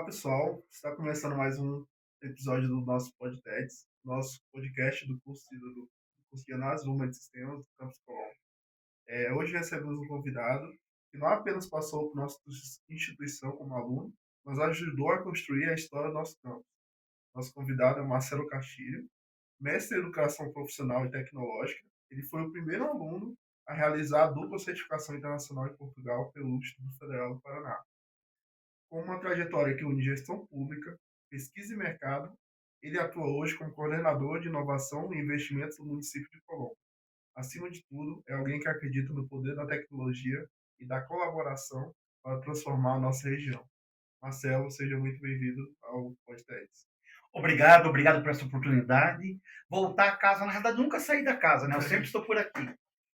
Olá, pessoal. Está começando mais um episódio do nosso podcast do curso de Análise de Números de Sistemas do Campus Colombo. Hoje recebemos um convidado que não apenas passou por nossa instituição como aluno, mas ajudou a construir a história do nosso campus. Nosso convidado é Marcelo Castilho, mestre em Educação Profissional e Tecnológica. Ele foi o primeiro aluno a realizar a dupla certificação internacional em Portugal pelo Instituto Federal do Paraná. Com uma trajetória que une gestão pública, pesquisa e mercado, ele atua hoje como coordenador de inovação e investimentos no município de Colombo. Acima de tudo, é alguém que acredita no poder da tecnologia e da colaboração para transformar a nossa região. Marcelo, seja muito bem-vindo ao podcast. Obrigado por essa oportunidade. Voltar a casa, na verdade, nunca saí da casa, né? Eu sempre estou por aqui.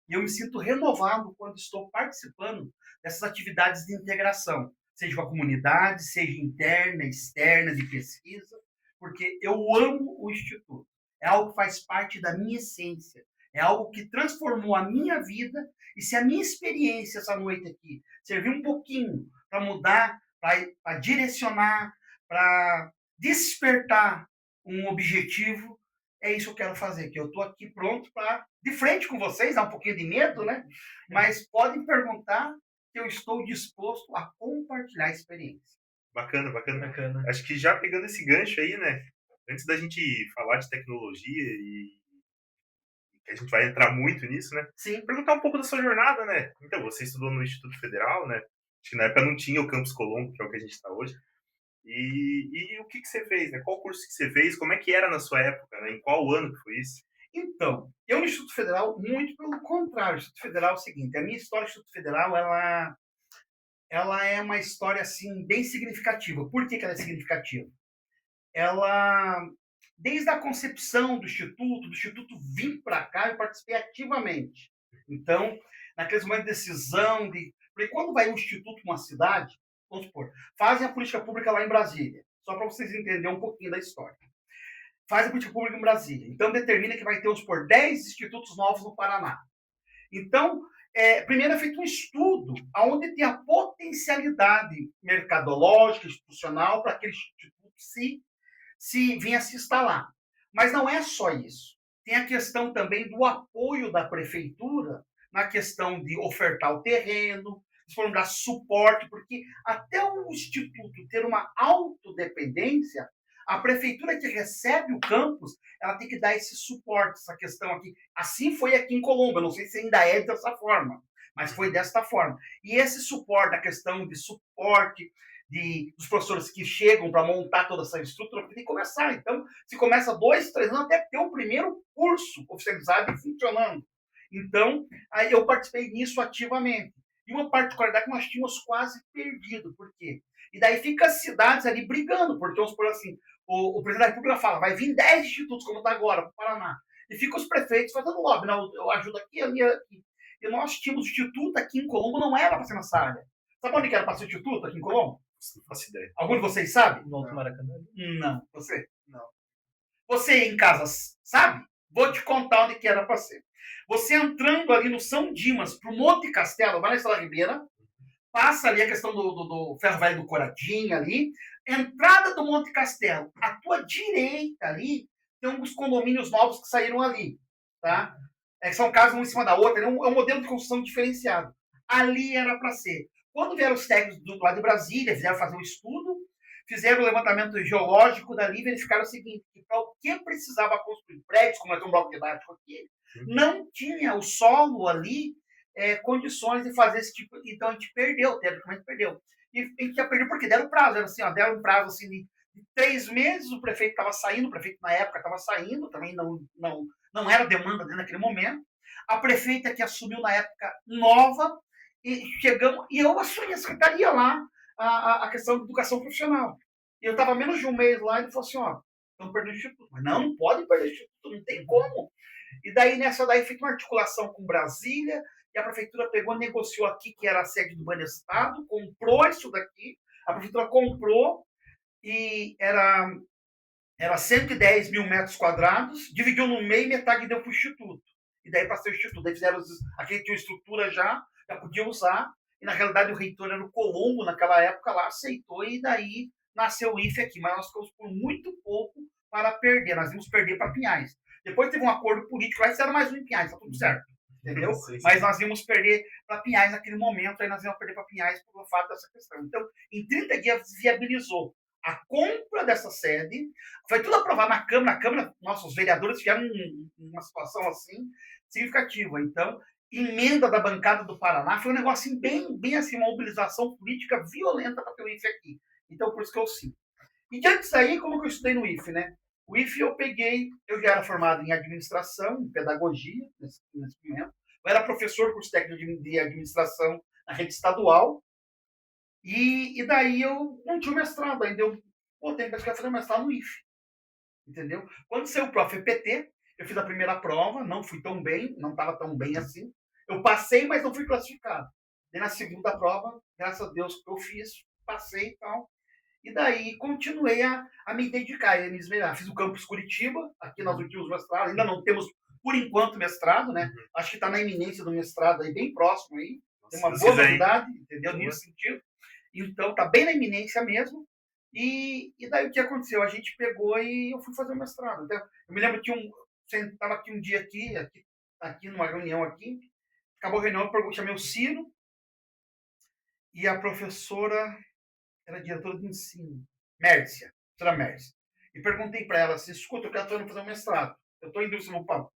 E eu me sinto renovado quando estou participando dessas atividades de integração, seja com a comunidade, seja interna, externa, de pesquisa, porque eu amo o Instituto. É algo que faz parte da minha essência. É algo que transformou a minha vida. E se a minha experiência essa noite aqui servir um pouquinho para mudar, para direcionar, para despertar um objetivo, é isso que eu quero fazer, que eu estou aqui pronto para, de frente com vocês, dá um pouquinho de medo, né? Mas podem perguntar que eu estou disposto a compartilhar a experiência. Bacana, bacana. Acho que já pegando esse gancho aí, né? Antes da gente falar de tecnologia e que a gente vai entrar muito nisso, né? Sim. Perguntar um pouco da sua jornada, né? Então, você estudou no Instituto Federal, né? Acho que na época não tinha o Campus Colombo, que é o que a gente está hoje. E o que você fez, né? Qual curso que você fez? Como é que era na sua época, né? Em qual ano que foi isso? Então, eu no Instituto Federal, muito pelo contrário. O Instituto Federal é o seguinte, a minha história do Instituto Federal, ela é uma história, assim, bem significativa. Por que ela é significativa? Ela, desde a concepção do Instituto vir para cá, eu participei ativamente. Então, naqueles momentos de decisão, porque quando vai um instituto para uma cidade, vamos supor, fazem a política pública lá em Brasília, só para vocês entenderem um pouquinho da história. Faz a política pública em Brasília. Então, determina que vai ter, vamos supor, 10 institutos novos no Paraná. Então, primeiro é feito um estudo onde tem a potencialidade mercadológica, institucional, para aquele instituto se vinha se instalar. Mas não é só isso. Tem a questão também do apoio da prefeitura na questão de ofertar o terreno, de dar suporte, porque até o instituto ter uma autodependência, a prefeitura que recebe o campus, ela tem que dar esse suporte, essa questão aqui. Assim foi aqui em Colombo, eu não sei se ainda é dessa forma, mas foi desta forma. E esse suporte, a questão de suporte, dos professores que chegam para montar toda essa estrutura, tem que começar. Então, se começa 2, 3 anos até ter o primeiro curso oficializado e funcionando. Então, aí eu participei nisso ativamente. E uma particularidade que nós tínhamos quase perdido. Por quê? E daí fica as cidades ali brigando, porque vamos por assim, o presidente da República fala, vai vir 10 institutos, como está agora, para o Paraná. E fica os prefeitos fazendo lobby, não, eu ajudo aqui, ali, aqui. E nós tínhamos instituto aqui em Colombo, não era para ser nessa área. Sabe onde que era para ser o instituto aqui em Colombo? Não faço ideia. Algum de vocês sabe? No Alto Maracanã? Não. Você? Não. Você em casa sabe? Vou te contar onde que era para ser. Você entrando ali no São Dimas, pro Monte Castelo, vai na Estrada Ribeira, passa ali a questão do ferro velho do Coradinho ali, entrada do Monte Castelo, à tua direita ali, tem uns condomínios novos que saíram ali, tá? São casas uma em cima da outra, é um modelo de construção diferenciado. Ali era para ser. Quando vieram os técnicos do lado de Brasília, fizeram fazer um estudo, fizeram o levantamento geológico dali, verificaram o seguinte, que para o que precisava construir prédios, como é um bloco didático aqui, não tinha o solo ali condições de fazer esse tipo. Então a gente perdeu, teoricamente perdeu. E a gente já perdeu porque deram prazo, era assim, ó, deram um prazo assim, de 3 meses, o prefeito estava saindo, o prefeito na época estava saindo, também não era demanda dele naquele momento. A prefeita que assumiu na época nova, e chegamos, e eu assumi a secretaria lá, a questão de educação profissional. E eu estava menos de um mês lá, e ele falou assim, ó, estamos perdendo o instituto. Mas não pode perder o instituto, não tem como. E daí, nessa daí, fez uma articulação com Brasília, e a prefeitura pegou, negociou aqui, que era a sede do Banestado, comprou isso daqui, a prefeitura comprou, e era 110 mil metros quadrados, dividiu no meio e metade deu para o instituto. E daí para ser o instituto, daí fizeram, aqui tinha estrutura já podia usar, e na realidade o reitor era o Colombo, naquela época lá, aceitou, e daí nasceu o IFE aqui, mas nós ficamos por muito pouco para perder. Nós íamos perder para Pinhais. Depois teve um acordo político, lá fizeram mais um em Pinhais, tá tudo certo. Entendeu? Sim, sim. Mas nós íamos perder para Pinhais naquele momento, aí nós íamos perder para Pinhais pelo fato dessa questão. Então, em 30 dias, viabilizou a compra dessa sede, foi tudo aprovado na Câmara. Na Câmara, nossos vereadores tiveram uma situação assim significativa. Então, emenda da bancada do Paraná foi um negócio assim, bem assim, uma mobilização política violenta para ter o IFE aqui. Então, por isso que eu sim. E diante disso aí, como que eu estudei no IFE, né? O IFE eu já era formado em administração, em pedagogia, nesse momento. Eu era professor curso técnico de administração na rede estadual. E daí eu não tinha mestrado ainda. Eu tenho que fazer mestrado no IFE. Entendeu? Quando saiu o ProfEPT, eu fiz a primeira prova, não fui tão bem, não estava tão bem assim. Eu passei, mas não fui classificado. E na segunda prova, graças a Deus que eu fiz, passei e tal. E daí continuei a me dedicar, a me esmerar. Fiz o campus Curitiba, aqui nós últimos mestrados, ainda não temos, por enquanto, mestrado, né? Acho que está na iminência do mestrado aí, bem próximo aí. Tem uma boa novidade, entendeu? Nesse sentido. Então, está bem na iminência mesmo. E daí o que aconteceu? A gente pegou e eu fui fazer o mestrado. Então, eu me lembro que estava aqui um dia aqui numa reunião aqui, acabou a reunião, eu chamei o Ciro e a professora era diretora de ensino, Mércia, professora Mércia. E perguntei para ela assim, escuta, eu quero fazer um mestrado. Eu estou indo no Paulo.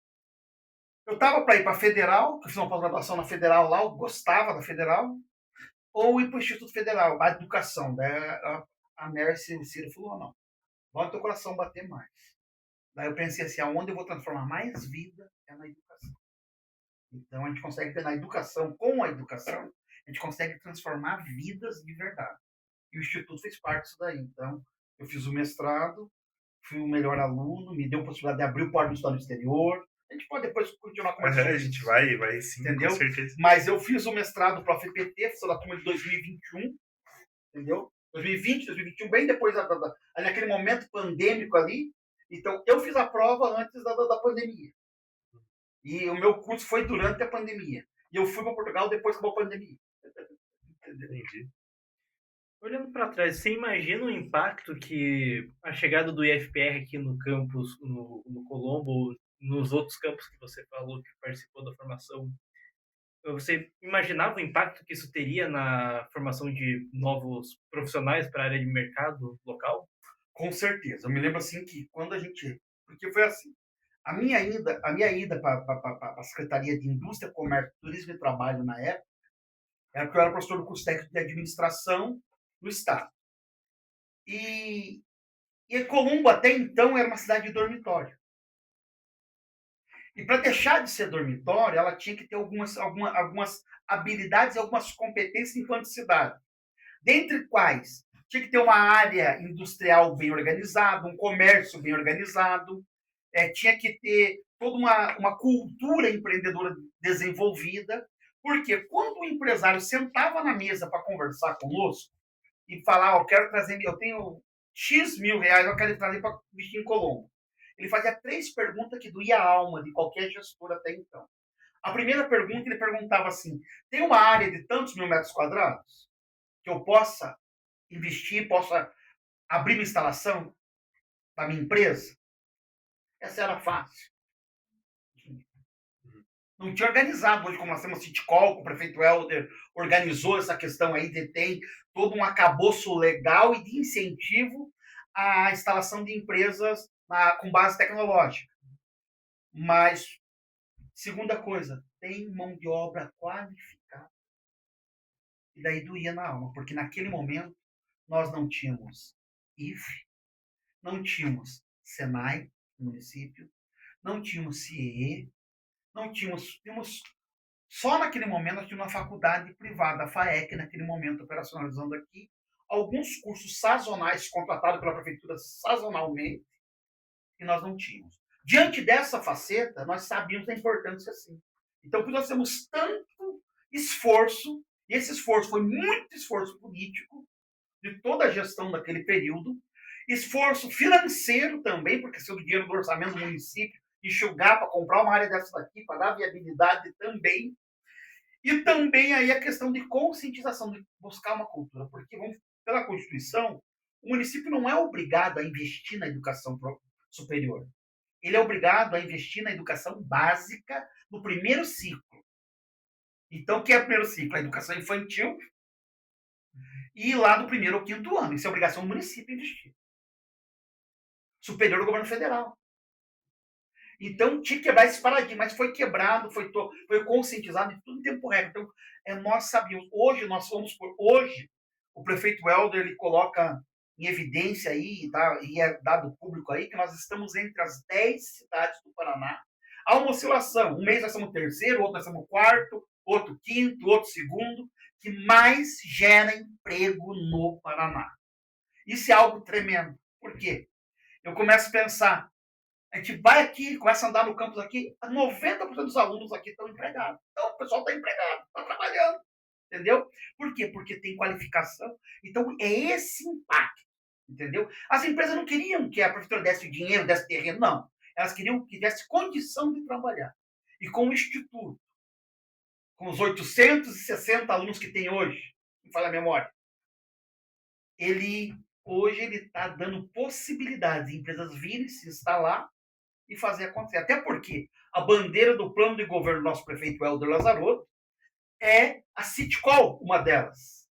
Eu estava para ir para a Federal, que eu fiz uma pós-graduação na Federal lá, eu gostava da Federal, ou ir para o Instituto Federal, a educação. Daí a Mércia e o Ciro falou, não, bota o teu coração bater mais. Daí eu pensei assim, aonde eu vou transformar mais vida é na educação. Então a gente consegue ter na educação, com a educação, a gente consegue transformar vidas de verdade. E o Instituto fez parte disso daí. Então, eu fiz o mestrado, fui o melhor aluno, me deu a possibilidade de abrir o porto do estado exterior. A gente pode depois continuar com a gente vai sim, entendeu? Com certeza. Mas eu fiz o mestrado para a FPT, fiz da turma de 2021, entendeu? 2020, 2021, bem depois, naquele momento pandêmico ali. Então, eu fiz a prova antes da pandemia. E o meu curso foi durante a pandemia. E eu fui para Portugal depois que acabou a pandemia. Entendi. Olhando para trás, você imagina o impacto que a chegada do IFPR aqui no campus, no Colombo, nos outros campos que você falou que participou da formação, você imaginava o impacto que isso teria na formação de novos profissionais para a área de mercado local? Com certeza. Eu me lembro assim que quando a gente... Porque foi assim, a minha ida para a Secretaria de Indústria, Comércio, Turismo e Trabalho na época, era porque eu era professor do curso técnico de administração no Estado. E Colombo, até então, era uma cidade de dormitório. E para deixar de ser dormitório, ela tinha que ter algumas habilidades e algumas competências enquanto cidade. Dentre quais, tinha que ter uma área industrial bem organizada, um comércio bem organizado, tinha que ter toda uma cultura empreendedora desenvolvida, porque quando o empresário sentava na mesa para conversar conosco e falar, eu quero trazer, eu tenho X mil reais, eu quero trazer para investir em Colombo. Ele fazia 3 perguntas que doía a alma de qualquer gestor até então. A primeira pergunta, ele perguntava assim, tem uma área de tantos mil metros quadrados que eu possa investir, possa abrir uma instalação da minha empresa? Essa era fácil. Não tinha organizado hoje, como nós temos Citicol, o prefeito Helder organizou essa questão aí, tem todo um arcabouço legal e de incentivo à instalação de empresas com base tecnológica. Mas, segunda coisa, tem mão de obra qualificada. E daí doía na alma, porque naquele momento nós não tínhamos IFE, não tínhamos Senai, no município, não tínhamos CIE, não tínhamos só naquele momento nós tínhamos uma faculdade privada, a FAEC, naquele momento operacionalizando aqui, alguns cursos sazonais contratados pela prefeitura sazonalmente, e nós não tínhamos. Diante dessa faceta, nós sabíamos da importância assim. Então, por nós temos tanto esforço, e esse esforço foi muito esforço político, de toda a gestão daquele período, esforço financeiro também, porque se o dinheiro do orçamento do município enxugar para comprar uma área dessa daqui, para dar viabilidade também, e também aí a questão de conscientização, de buscar uma cultura, porque pela Constituição, O município não é obrigado a investir na educação superior. Ele é obrigado a investir na educação básica no primeiro ciclo. Então, o que é o primeiro ciclo? A educação infantil e lá do primeiro ao quinto ano. Isso é obrigação do município investir. Superior do governo federal. Então, tinha que quebrar esse paradigma, mas foi quebrado, foi conscientizado em tudo em tempo recorde. Então, nós sabíamos, hoje, o prefeito Helder, ele coloca em evidência aí, tá, e é dado público aí, que nós estamos entre as 10 cidades do Paraná. Há uma oscilação, um mês nós somos terceiro, outro nós somos quarto, outro quinto, outro segundo, que mais gera emprego no Paraná. Isso é algo tremendo. Por quê? Eu começo a pensar, a gente vai aqui, começa a andar no campus aqui, 90% dos alunos aqui estão empregados. Então, o pessoal está empregado, está trabalhando. Entendeu? Por quê? Porque tem qualificação. Então, é esse impacto. Entendeu? As empresas não queriam que a prefeitura desse dinheiro, desse terreno, não. Elas queriam que desse condição de trabalhar. E com o Instituto, com os 860 alunos que tem hoje, não fala a memória, hoje ele está dando possibilidades de empresas virem se instalar e fazer acontecer. Até porque a bandeira do plano de governo do nosso prefeito Helder Lazarotto é a Citcol, uma delas.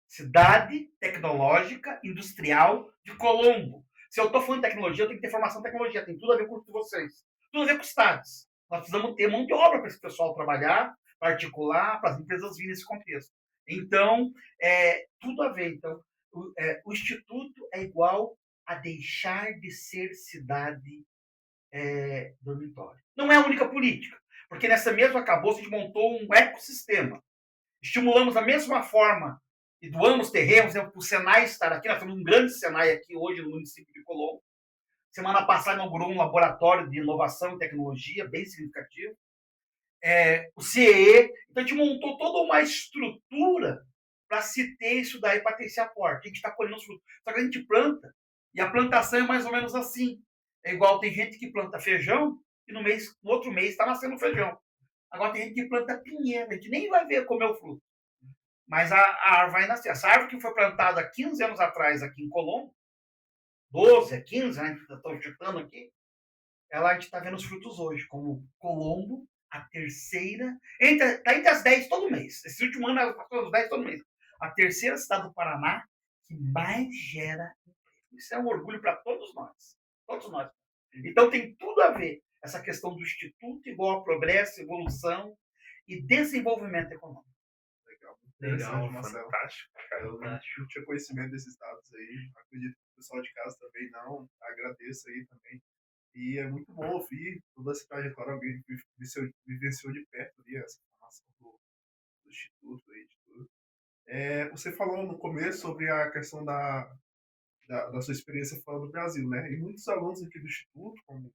Cidade Tecnológica Industrial de Colombo. Se eu estou falando de tecnologia, eu tenho que ter formação em tecnologia. Tem tudo a ver com vocês. Tudo a ver com os estados. Nós precisamos ter mão de obra para esse pessoal trabalhar, para articular, para as empresas virem nesse contexto. Então, tudo a ver. Então, o Instituto é igual a deixar de ser cidade dormitório. Não é a única política, porque nessa mesma acabouço a gente montou um ecossistema. Estimulamos da mesma forma e doamos terrenos para o Senai estar aqui. Nós temos um grande Senai aqui hoje no município de Colombo. Semana passada inaugurou um laboratório de inovação e tecnologia bem significativo. O CEE. Então a gente montou toda uma estrutura para se ter isso daí, para ter esse aporte. A gente está colhendo os frutos. Só que a gente planta, e a plantação é mais ou menos assim. É igual, tem gente que planta feijão e no outro mês está nascendo feijão. Agora tem gente que planta pinheiro, a gente nem vai ver comer o fruto. Mas a árvore vai nascer. Essa árvore que foi plantada há 15 anos atrás aqui em Colombo, 12, 15, né? Estou chutando aqui, a gente está vendo os frutos hoje, como Colombo, a terceira, está entre as 10 todo mês. Esse último ano ela passou os 10 todo mês. A terceira cidade do Paraná que mais gera emprego. Isso é um orgulho para todos nós. Todos nós. Então tem tudo a ver essa questão do Instituto igual a progresso, evolução e desenvolvimento econômico. Legal, fantástico. Cara, eu não tinha conhecimento desses dados aí. Acredito que o pessoal de casa também não. Agradeço aí também. E é muito bom ouvir toda essa trajetória, alguém vivenciou de perto ali essa formação do Instituto aí, de tudo. Você falou no começo sobre a questão da sua experiência fora do Brasil, né? E muitos alunos aqui do Instituto, como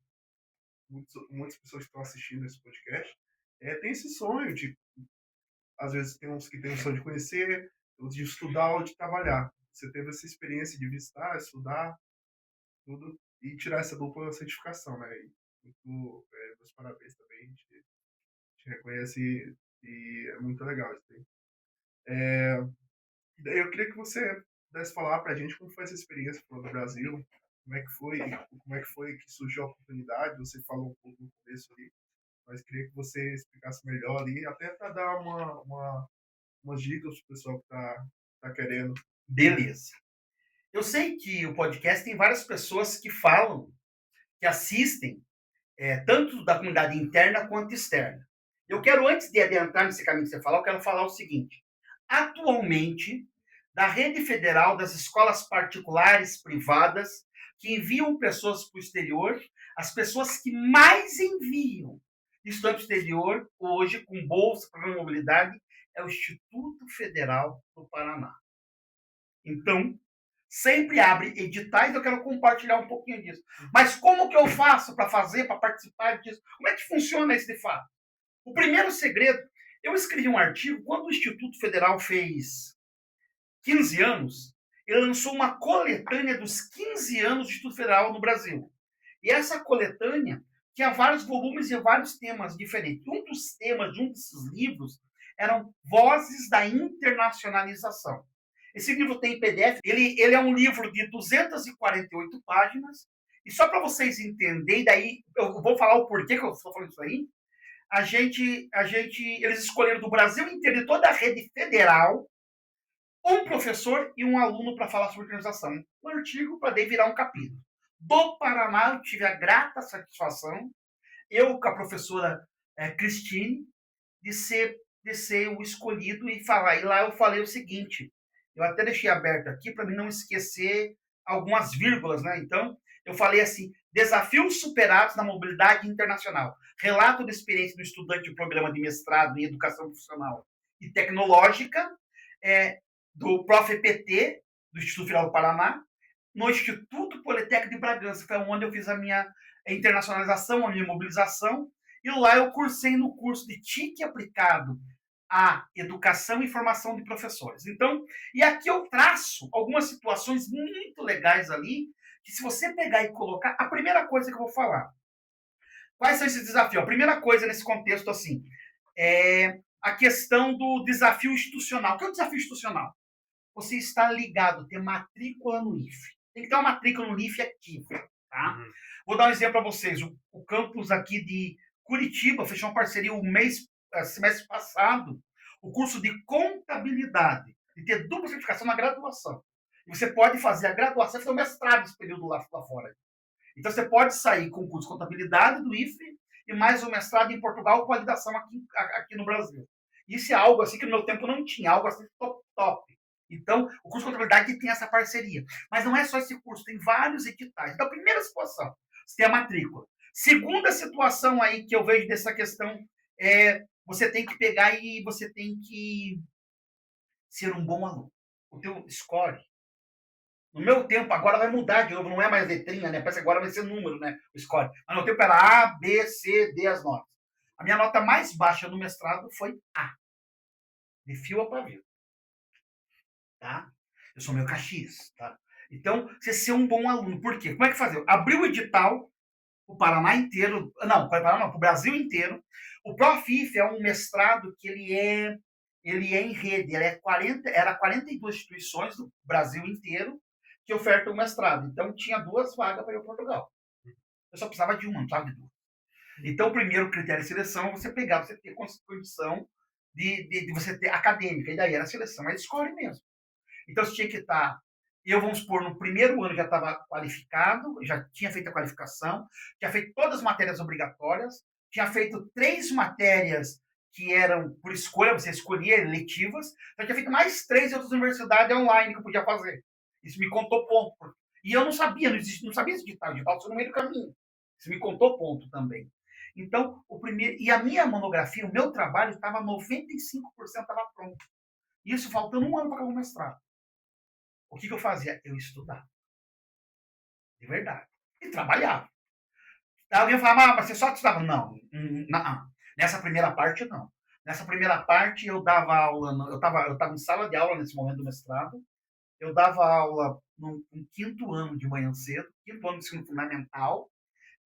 muitas pessoas que estão assistindo esse podcast, tem esse sonho de, às vezes tem uns que têm o sonho de conhecer, outros de estudar ou de trabalhar. Você teve essa experiência de visitar, estudar, tudo, e tirar essa dupla certificação, né? E meus parabéns também, a gente te reconhece e é muito legal isso aí. E daí eu queria que você pudesse falar para a gente como foi essa experiência fora do Brasil, como é que foi que surgiu a oportunidade. Você falou um pouco no começo ali, mas queria que você explicasse melhor ali, até para dar umas dicas para o pessoal que tá querendo. Beleza. Eu sei que o podcast tem várias pessoas que falam, que assistem, tanto da comunidade interna quanto externa. Eu quero, antes de adentrar nesse caminho que você falou, eu quero falar o seguinte. Atualmente, da rede federal, das escolas particulares, privadas, que enviam pessoas para o exterior, as pessoas que mais enviam estudantes para o exterior, hoje, com bolsa, programa de mobilidade, é o Instituto Federal do Paraná. Então, sempre abre editais, eu quero compartilhar um pouquinho disso. Mas como que eu faço para participar disso? Como é que funciona isso de fato? O primeiro segredo, eu escrevi um artigo, quando o Instituto Federal fez 15 anos, ele lançou uma coletânea dos 15 anos do Instituto Federal no Brasil. E essa coletânea tinha vários volumes e vários temas diferentes. Um dos temas de um desses livros eram Vozes da Internacionalização. Esse livro tem em PDF, ele é um livro de 248 páginas, e só para vocês entenderem, daí eu vou falar o porquê que eu estou falando isso aí, eles escolheram do Brasil inteiro, de toda a rede federal, um professor e um aluno para falar sobre organização. Um artigo para daí virar um capítulo. Do Paraná, eu tive a grata satisfação, eu com a professora Cristine, de ser o escolhido e falar. E lá eu falei o seguinte, eu até deixei aberto aqui para mim não esquecer algumas vírgulas, né? Então, eu falei assim, desafios superados na mobilidade internacional. Relato da experiência do estudante do programa de mestrado em educação profissional e tecnológica, do Prof. EPT, do Instituto Federal do Paraná, no Instituto Politécnico de Bragança, foi onde eu fiz a minha internacionalização, a minha mobilização, e lá eu cursei no curso de TIC aplicado à educação e formação de professores. Então, e aqui eu traço algumas situações muito legais ali, que se você pegar e colocar, a primeira coisa que eu vou falar, quais são esses desafios? A primeira coisa nesse contexto, assim, é a questão do desafio institucional. O que é o desafio institucional? Você está ligado, ter matrícula no IFE. Tem que ter uma matrícula no IFE ativa, tá? Uhum. Vou dar um exemplo para vocês. O campus aqui de Curitiba fechou uma parceria semestre passado, o curso de contabilidade, e ter dupla certificação na graduação. E você pode fazer a graduação e fazer o mestrado nesse período lá fora. Então você pode sair com o curso de contabilidade do IFE e mais o mestrado em Portugal com validação aqui no Brasil. Isso é algo assim que no meu tempo não tinha, algo assim top. Então, o curso de contabilidade tem essa parceria. Mas não é só esse curso, tem vários editais. Então, a primeira situação, você tem a matrícula. Segunda situação aí que eu vejo dessa questão é você tem que pegar e você tem que ser um bom aluno. O teu score. No meu tempo, agora vai mudar de novo, não é mais letrinha, né? Parece que agora vai ser número, né? O score. Mas no meu tempo era A, B, C, D as notas. A minha nota mais baixa no mestrado foi A. De fio a pavio. Tá? Eu sou meio Caxias, tá? Então, você ser um bom aluno. Por quê? Como é que fazer? Abriu o edital, o Paraná inteiro, não, para o Brasil inteiro. O Profif é um mestrado que ele é em rede, era 42 instituições do Brasil inteiro que ofertam o mestrado. Então, tinha 2 vagas para ir ao Portugal. Eu só precisava de uma, não precisava de 2. Então, o primeiro critério de seleção é você pegar, você ter condição de você ter acadêmica, e daí era a seleção, aí escolhe mesmo. Então, você tinha que estar, eu, vamos supor, no primeiro ano já estava qualificado, já tinha feito a qualificação, tinha feito todas as matérias obrigatórias, tinha feito 3 matérias que eram por escolha, você escolhia eletivas, então tinha feito mais 3 em outras universidades online que eu podia fazer. Isso me contou ponto. E eu não sabia, não sabia esse digital só no meio do caminho. Isso me contou ponto também. Então, e a minha monografia, o meu trabalho estava 95% estava pronto. Isso faltando 1 ano para acabar o mestrado. O que eu fazia? Eu estudava. De verdade. E trabalhava. Aí alguém falava, mas você só estudava? Não. Nessa primeira parte, não. Nessa primeira parte, eu dava aula, eu estava em sala de aula nesse momento do mestrado, eu dava aula no 5º ano de manhã cedo, 5º ano de ensino fundamental,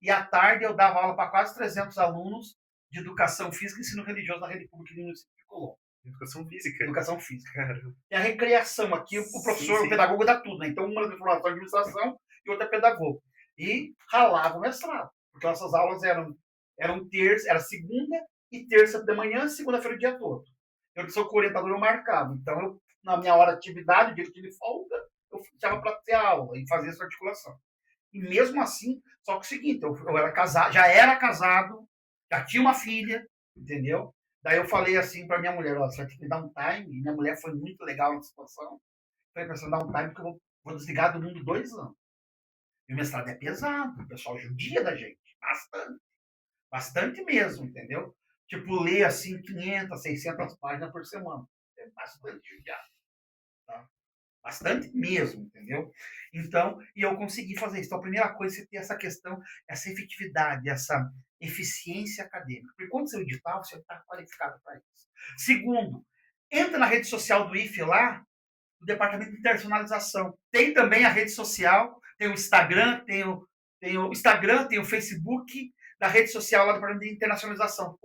e à tarde eu dava aula para quase 300 alunos de educação física e ensino religioso na rede pública do município de Colombo. Educação física. Educação física. E a recreação aqui, o professor, o pedagogo dá tudo, né? Então, uma é formação de administração e outra é pedagogo. E ralava o mestrado, porque nossas aulas eram terça, era segunda e terça de manhã, segunda-feira o dia todo. Eu sou orientador, eu marcava. Então, na minha hora de atividade, o dia que eu tive folga, eu ficava para ter aula e fazer essa articulação. E mesmo assim, só que o seguinte, eu era casado, já era casado, já tinha uma filha, entendeu? Daí eu falei assim para minha mulher, você vai ter que me dar um time, e minha mulher foi muito legal na situação. Falei para você dar um time, porque eu vou desligar do mundo 2 anos. E o mestrado é pesado, o pessoal judia da gente, bastante. Bastante mesmo, entendeu? Tipo, ler assim 500, 600 páginas por semana. É bastante judiado. Tá? Bastante mesmo, entendeu? Então, e eu consegui fazer isso. Então, a primeira coisa é você ter essa questão, essa efetividade, essa eficiência acadêmica. Porque quando você edital, você está qualificado para isso. Segundo, entra na rede social do IFE lá, no departamento de internacionalização. Tem também a rede social, tem o Instagram, tem o Facebook, da rede social lá do departamento de internacionalização.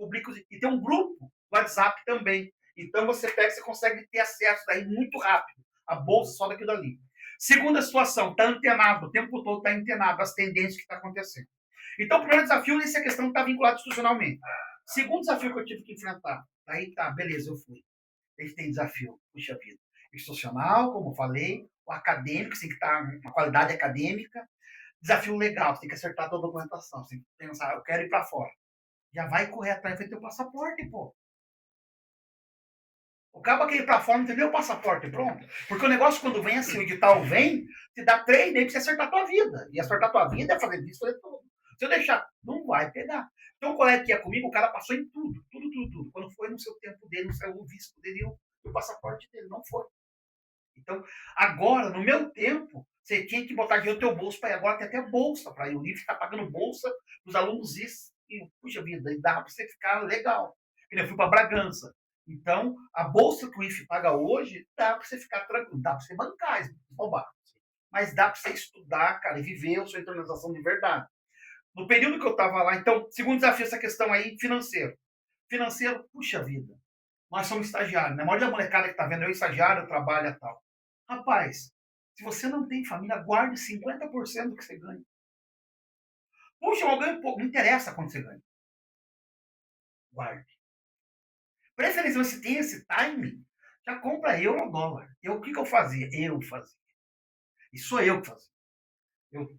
E tem um grupo WhatsApp também. Então você consegue ter acesso daí muito rápido A bolsa só daquilo dali. Segunda situação, está antenado, o tempo todo está antenado às tendências que está acontecendo. Então, o primeiro desafio, essa questão está vinculada institucionalmente. Segundo desafio que eu tive que enfrentar, aí tá, beleza, eu fui. Aí tem desafio, puxa vida, institucional, como eu falei, o acadêmico, você tem que estar uma qualidade acadêmica. Desafio legal, você tem que acertar a tua documentação, você tem que pensar, eu quero ir para fora. Já vai correr atrás, vai ter o passaporte, pô. O cara quer ir para fora, não entendeu o passaporte, pronto. Porque o negócio, quando vem assim, o edital vem, te dá 3 meses para você acertar a tua vida. E acertar a tua vida é fazer isso, fazer tudo. Se eu deixar, não vai pegar. Então, o colega que ia comigo, o cara passou em tudo. Quando foi no seu tempo dele, não saiu o visto dele e o passaporte dele. Não foi. Então, agora, no meu tempo, você tinha que botar dinheiro no teu bolso para ir. Agora tem até bolsa para ir. O livro está pagando bolsa para os alunos isso. E, puxa vida, dá para você ficar legal. Eu fui para Bragança. Então, a bolsa que o IFE paga hoje, dá para você ficar tranquilo. Dá para você bancar, roubar. Mas dá para você estudar, cara, e viver a sua internalização de verdade. No período que eu estava lá, então, segundo desafio, essa questão aí, financeiro. Financeiro, puxa vida. Nós somos estagiários, né? A maioria da molecada que está vendo, eu estagiário, eu trabalho e tal. Rapaz, se você não tem família, guarde 50% do que você ganha. Puxa, eu ganho pouco. Não interessa quanto você ganha. Guarde. Preferência, você tem esse time, já compra euro ou dólar. O que eu fazia? Eu fazia. E sou eu que fazia.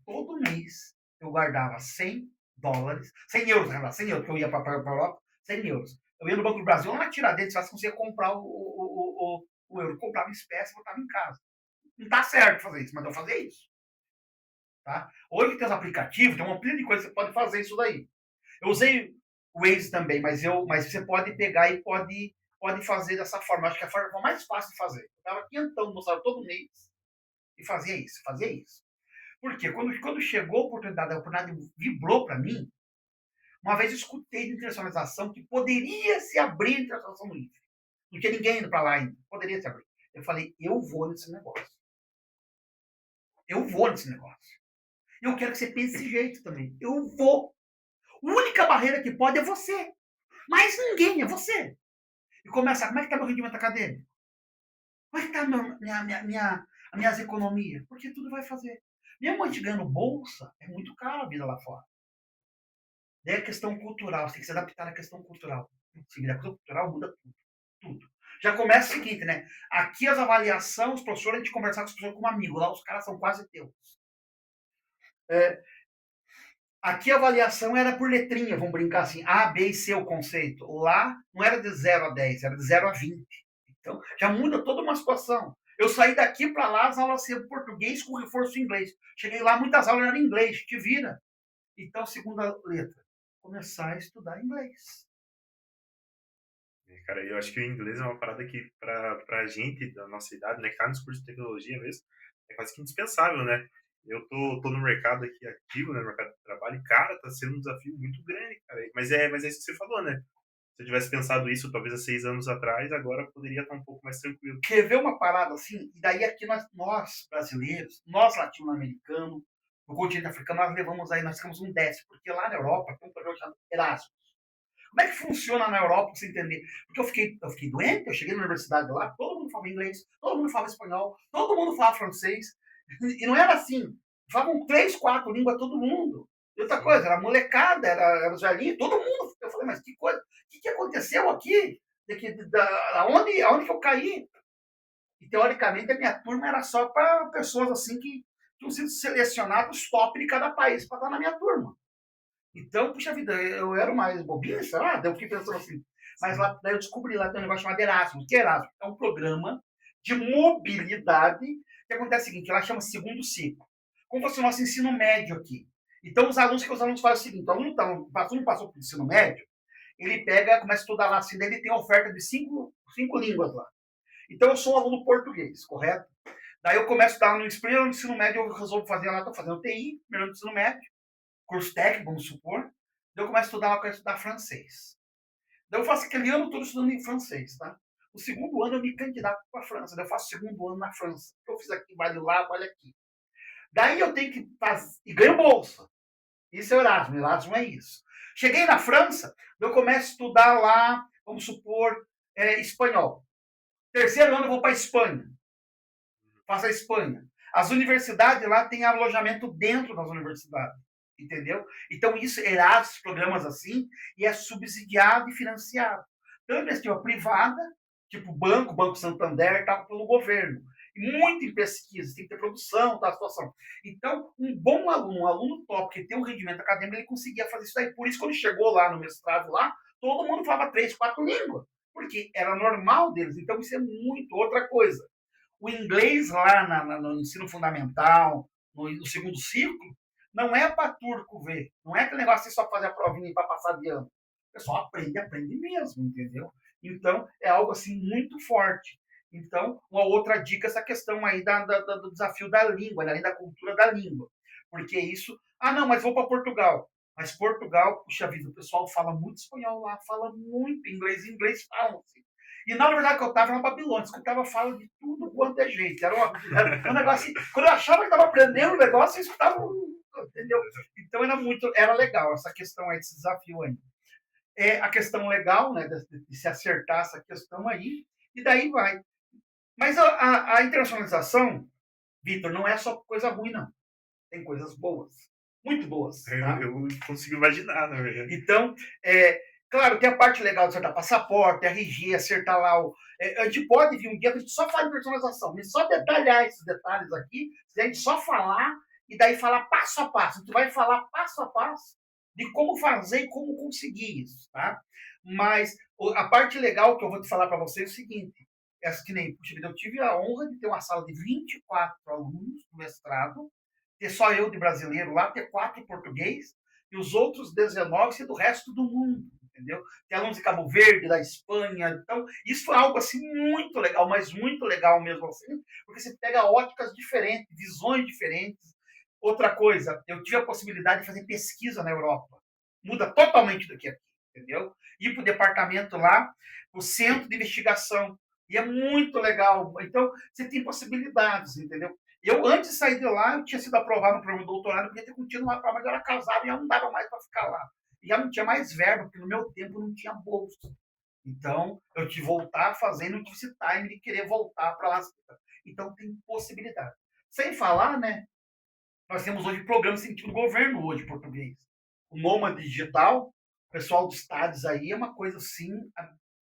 Todo mês, eu guardava 100 dólares, 100 euros, na verdade, 100 euros, porque eu ia para a Europa, 100 euros. Eu ia no Banco do Brasil, lá na Tiradentes, você conseguia comprar o euro. Eu comprava espécie e botava em casa. Não está certo fazer isso, mas eu fazia isso. Tá? Hoje tem os aplicativos, tem uma pilha de coisas que você pode fazer isso daí. Eu usei o Waze também, mas você pode pegar e pode fazer dessa forma. Acho que é a forma mais fácil de fazer. Eu estava quentão, mostrava todo mês e fazia isso. Por quê? Quando chegou a oportunidade vibrou para mim. Uma vez eu escutei de internacionalização que poderia se abrir a internacionalização no IFE. Não tinha ninguém indo para lá ainda. Poderia se abrir. Eu falei, eu vou nesse negócio. Eu quero que você pense desse jeito também. Eu vou. A única barreira que pode é você. Mas ninguém, é você. E começa, como é que está meu rendimento acadêmico? Como é que está as minhas economias? Porque tudo vai fazer. Mesmo a gente ganhando bolsa, é muito caro a vida lá fora. Daí a questão cultural, você tem que se adaptar à questão cultural. A questão cultural muda tudo. Já começa o seguinte, né? Aqui as avaliações, os professores, a gente conversar com os professores como amigo. Lá os caras são quase teus. Aqui a avaliação era por letrinha, vamos brincar assim, A, B e C o conceito. Lá não era de 0 a 10, era de 0 a 20. Então, já muda toda uma situação. Eu saí daqui para lá, as aulas iam português com reforço em inglês. Cheguei lá, muitas aulas eram em inglês, te vira. Então, segunda letra, começar a estudar inglês. Cara, eu acho que o inglês é uma parada que, pra gente da nossa idade, né, que tá nos cursos de tecnologia mesmo, é quase que indispensável, né? Eu tô no mercado aqui ativo, né, no mercado de trabalho, e, cara, tá sendo um desafio muito grande, cara. Mas é isso que você falou, né? Se eu tivesse pensado isso, talvez há 6 anos atrás, agora poderia estar um pouco mais tranquilo. Quer ver uma parada assim? E daí aqui nós brasileiros, nós latino-americanos, no continente africano, nós ficamos um 10, porque lá na Europa tem um programa chamado Erasmus. Como é que funciona na Europa, pra você entender? Porque eu fiquei doente, eu cheguei na universidade lá, todo mundo falava inglês, todo mundo falava espanhol, todo mundo falava francês. E não era assim. Falavam 3, 4 línguas todo mundo. E outra coisa, era molecada, era os velhinhos, todo mundo. Eu falei, mas que coisa, o que aconteceu aqui? Aonde que eu caí? E teoricamente a minha turma era só para pessoas assim que tinham sido selecionados top de cada país para estar na minha turma. Então, puxa vida, eu era mais bobinho, sei lá, daí eu fiquei pensando assim. Mas lá, daí eu descobri lá, tem um negócio chamado Erasmus. Que Erasmus é um programa de mobilidade que acontece o seguinte, ela chama segundo ciclo. Como fosse o nosso ensino médio aqui. Então, os alunos fazem o seguinte, o aluno passou para o ensino médio, ele começa a estudar lá assim, daí ele tem oferta de 5 línguas lá. Então, eu sou um aluno português, correto? Daí eu começo a estudar no ensino médio, eu resolvo fazer lá, estou fazendo TI, primeiro ensino médio, curso técnico, vamos supor. Daí eu começo a estudar lá, eu quero estudar francês. Daí eu faço aquele ano todo estudando em francês, tá? O segundo ano eu me candidato para a França. Daí eu faço o segundo ano na França. O que eu fiz aqui, vale lá, vale aqui. Daí eu tenho que fazer, e ganho bolsa. Isso é Erasmus, Erasmus é isso. Cheguei na França, eu começo a estudar lá, vamos supor, espanhol. Terceiro ano eu vou para a Espanha. Faça a Espanha. As universidades lá têm alojamento dentro das universidades, entendeu? Então, isso, Erasmus, programas assim, e é subsidiado e financiado. Tanto iniciativa privada, tipo Banco Santander, tá, pelo governo. E muito em pesquisa, tem que ter produção, tá, a situação. Então, um bom aluno, um aluno top, que tem um rendimento acadêmico, ele conseguia fazer isso daí. Por isso, quando chegou lá no mestrado, lá, todo mundo falava 3, 4 línguas, porque era normal deles. Então, isso é muito outra coisa. O inglês lá no ensino fundamental, no segundo ciclo, não é para turco ver. Não é aquele negócio de só fazer a provinha para passar de ano. O pessoal aprende mesmo, entendeu? Então, é algo assim muito forte. Então, uma outra dica é essa questão aí do desafio da língua, além da cultura da língua. Porque isso, não, mas vou para Portugal. Mas Portugal, puxa vida, o pessoal fala muito espanhol lá, fala muito inglês falam assim. E na verdade que eu estava na Babilônia, escutava fala de tudo quanto é jeito. Era um negócio assim, quando eu achava que estava aprendendo o negócio, eu escutava, entendeu? Então era legal essa questão aí, esse desafio aí. É a questão legal, né, de se acertar essa questão aí, e daí vai. Mas a internacionalização, Vitor, não é só coisa ruim, não. Tem coisas boas, muito boas. Tá? Eu consigo imaginar, na verdade. Então, claro, tem a parte legal de acertar passaporte, RG, acertar lá o. A gente pode vir um dia, a gente só fala de personalização, mas só detalhar esses detalhes aqui, a gente só falar e daí falar passo a passo. A gente vai falar passo a passo de como fazer e como conseguir isso, tá? Mas a parte legal que eu vou te falar para vocês é o seguinte: essa que nem, puxa vida, eu tive a honra de ter uma sala de 24 alunos no mestrado, ter só eu de brasileiro lá, ter 4 português, e os outros 19 ser do resto do mundo, entendeu? Tem alunos de Cabo Verde, da Espanha, então isso foi algo assim muito legal, mas muito legal mesmo assim, porque você pega óticas diferentes, visões diferentes. Outra coisa, eu tive a possibilidade de fazer pesquisa na Europa, muda totalmente do que aqui, entendeu? Ir para o departamento lá, o centro de investigação, e é muito legal. Então, você tem possibilidades, entendeu? Eu, antes de sair de lá, eu tinha sido aprovado no programa de doutorado, eu podia ter continuado para, mas eu era casado e já não dava mais para ficar lá. E já não tinha mais verba, porque no meu tempo não tinha bolsa. Então, eu tive que voltar fazendo, não tive esse time de querer voltar para lá. Então, tem possibilidade. Sem falar, né? Nós temos hoje programas do governo hoje português. O Nômade Digital, o pessoal dos estádios aí, é uma coisa assim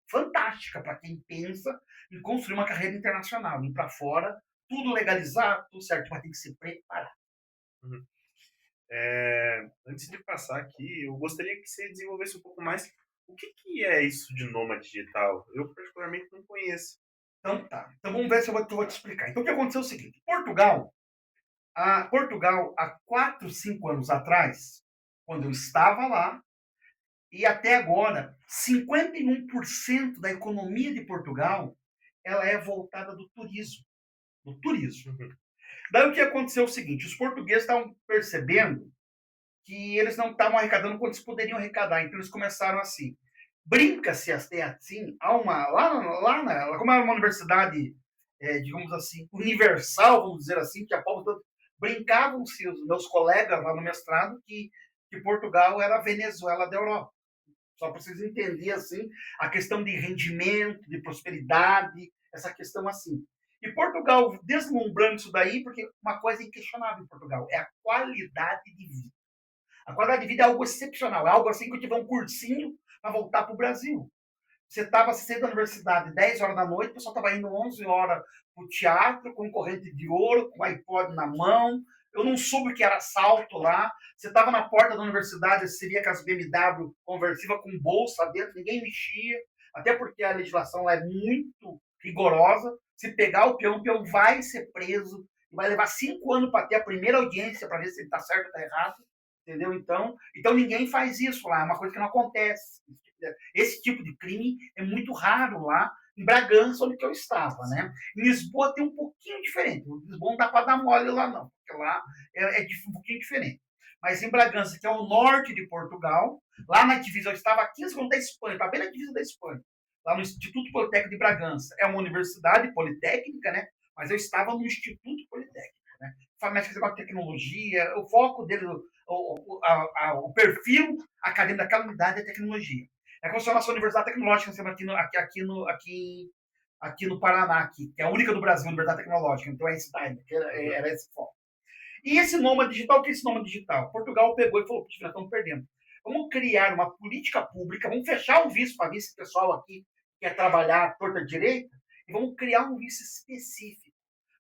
fantástica para quem pensa em construir uma carreira internacional, ir para fora, tudo legalizado, tudo certo, mas tem que se preparar. Uhum. Antes de passar aqui, eu gostaria que você desenvolvesse um pouco mais o que é isso de nômade digital. Eu, particularmente, não conheço. Então tá. Então vamos ver se eu vou te explicar. Então o que aconteceu é o seguinte: Portugal, há 4, 5 anos atrás, quando eu estava lá, e até agora, 51% da economia de Portugal ela é voltada do turismo. Do turismo. Daí o que aconteceu é o seguinte: os portugueses estavam percebendo que eles não estavam arrecadando quanto eles poderiam arrecadar. Então eles começaram assim. Brinca-se assim, como é uma universidade, digamos assim, universal, vamos dizer assim, que a povo brincavam-se os meus colegas lá no mestrado que Portugal era a Venezuela da Europa. Só para vocês entenderem assim, a questão de rendimento, de prosperidade, essa questão assim. E Portugal deslumbrando isso daí, porque uma coisa inquestionável em Portugal é a qualidade de vida. A qualidade de vida é algo excepcional, é algo assim que eu tive um cursinho para voltar para o Brasil. Você estava cedo da universidade, 10 horas da noite, o pessoal estava indo 11 horas para o teatro, com corrente de ouro, com iPod na mão. Eu não soube o que era assalto lá. Você estava na porta da universidade, você via que as BMW conversível com bolsa dentro, ninguém mexia, até porque a legislação lá é muito rigorosa. Se pegar o peão vai ser preso, e vai levar 5 anos para ter a primeira audiência para ver se ele está certo ou está errado. Entendeu? Então ninguém faz isso lá, é uma coisa que não acontece. Esse tipo de crime é muito raro lá em Bragança, onde eu estava, né? Em Lisboa tem um pouquinho diferente. Em Lisboa não dá para dar mole lá, não, porque lá é um pouquinho diferente. Mas em Bragança, que é o norte de Portugal, lá na divisa, eu estava a 15 quilômetros da Espanha, estava bem na divisa da Espanha, lá no Instituto Politécnico de Bragança. É uma universidade politécnica, né? Mas eu estava no Instituto Politécnico, né? Mexe com tecnologia, o foco dele, o perfil acadêmico daquela unidade é tecnologia. É como se fosse a nossa universidade tecnológica, aqui aqui no Paraná, aqui, que é a única do Brasil, Universidade Tecnológica, então é esse time, que era esse foco. E esse nômade digital, o que é esse nômade digital? Portugal pegou e falou, nós estamos perdendo. Vamos criar uma política pública, vamos fechar o visto para ver se o pessoal aqui quer trabalhar à torta direita, e vamos criar um visto específico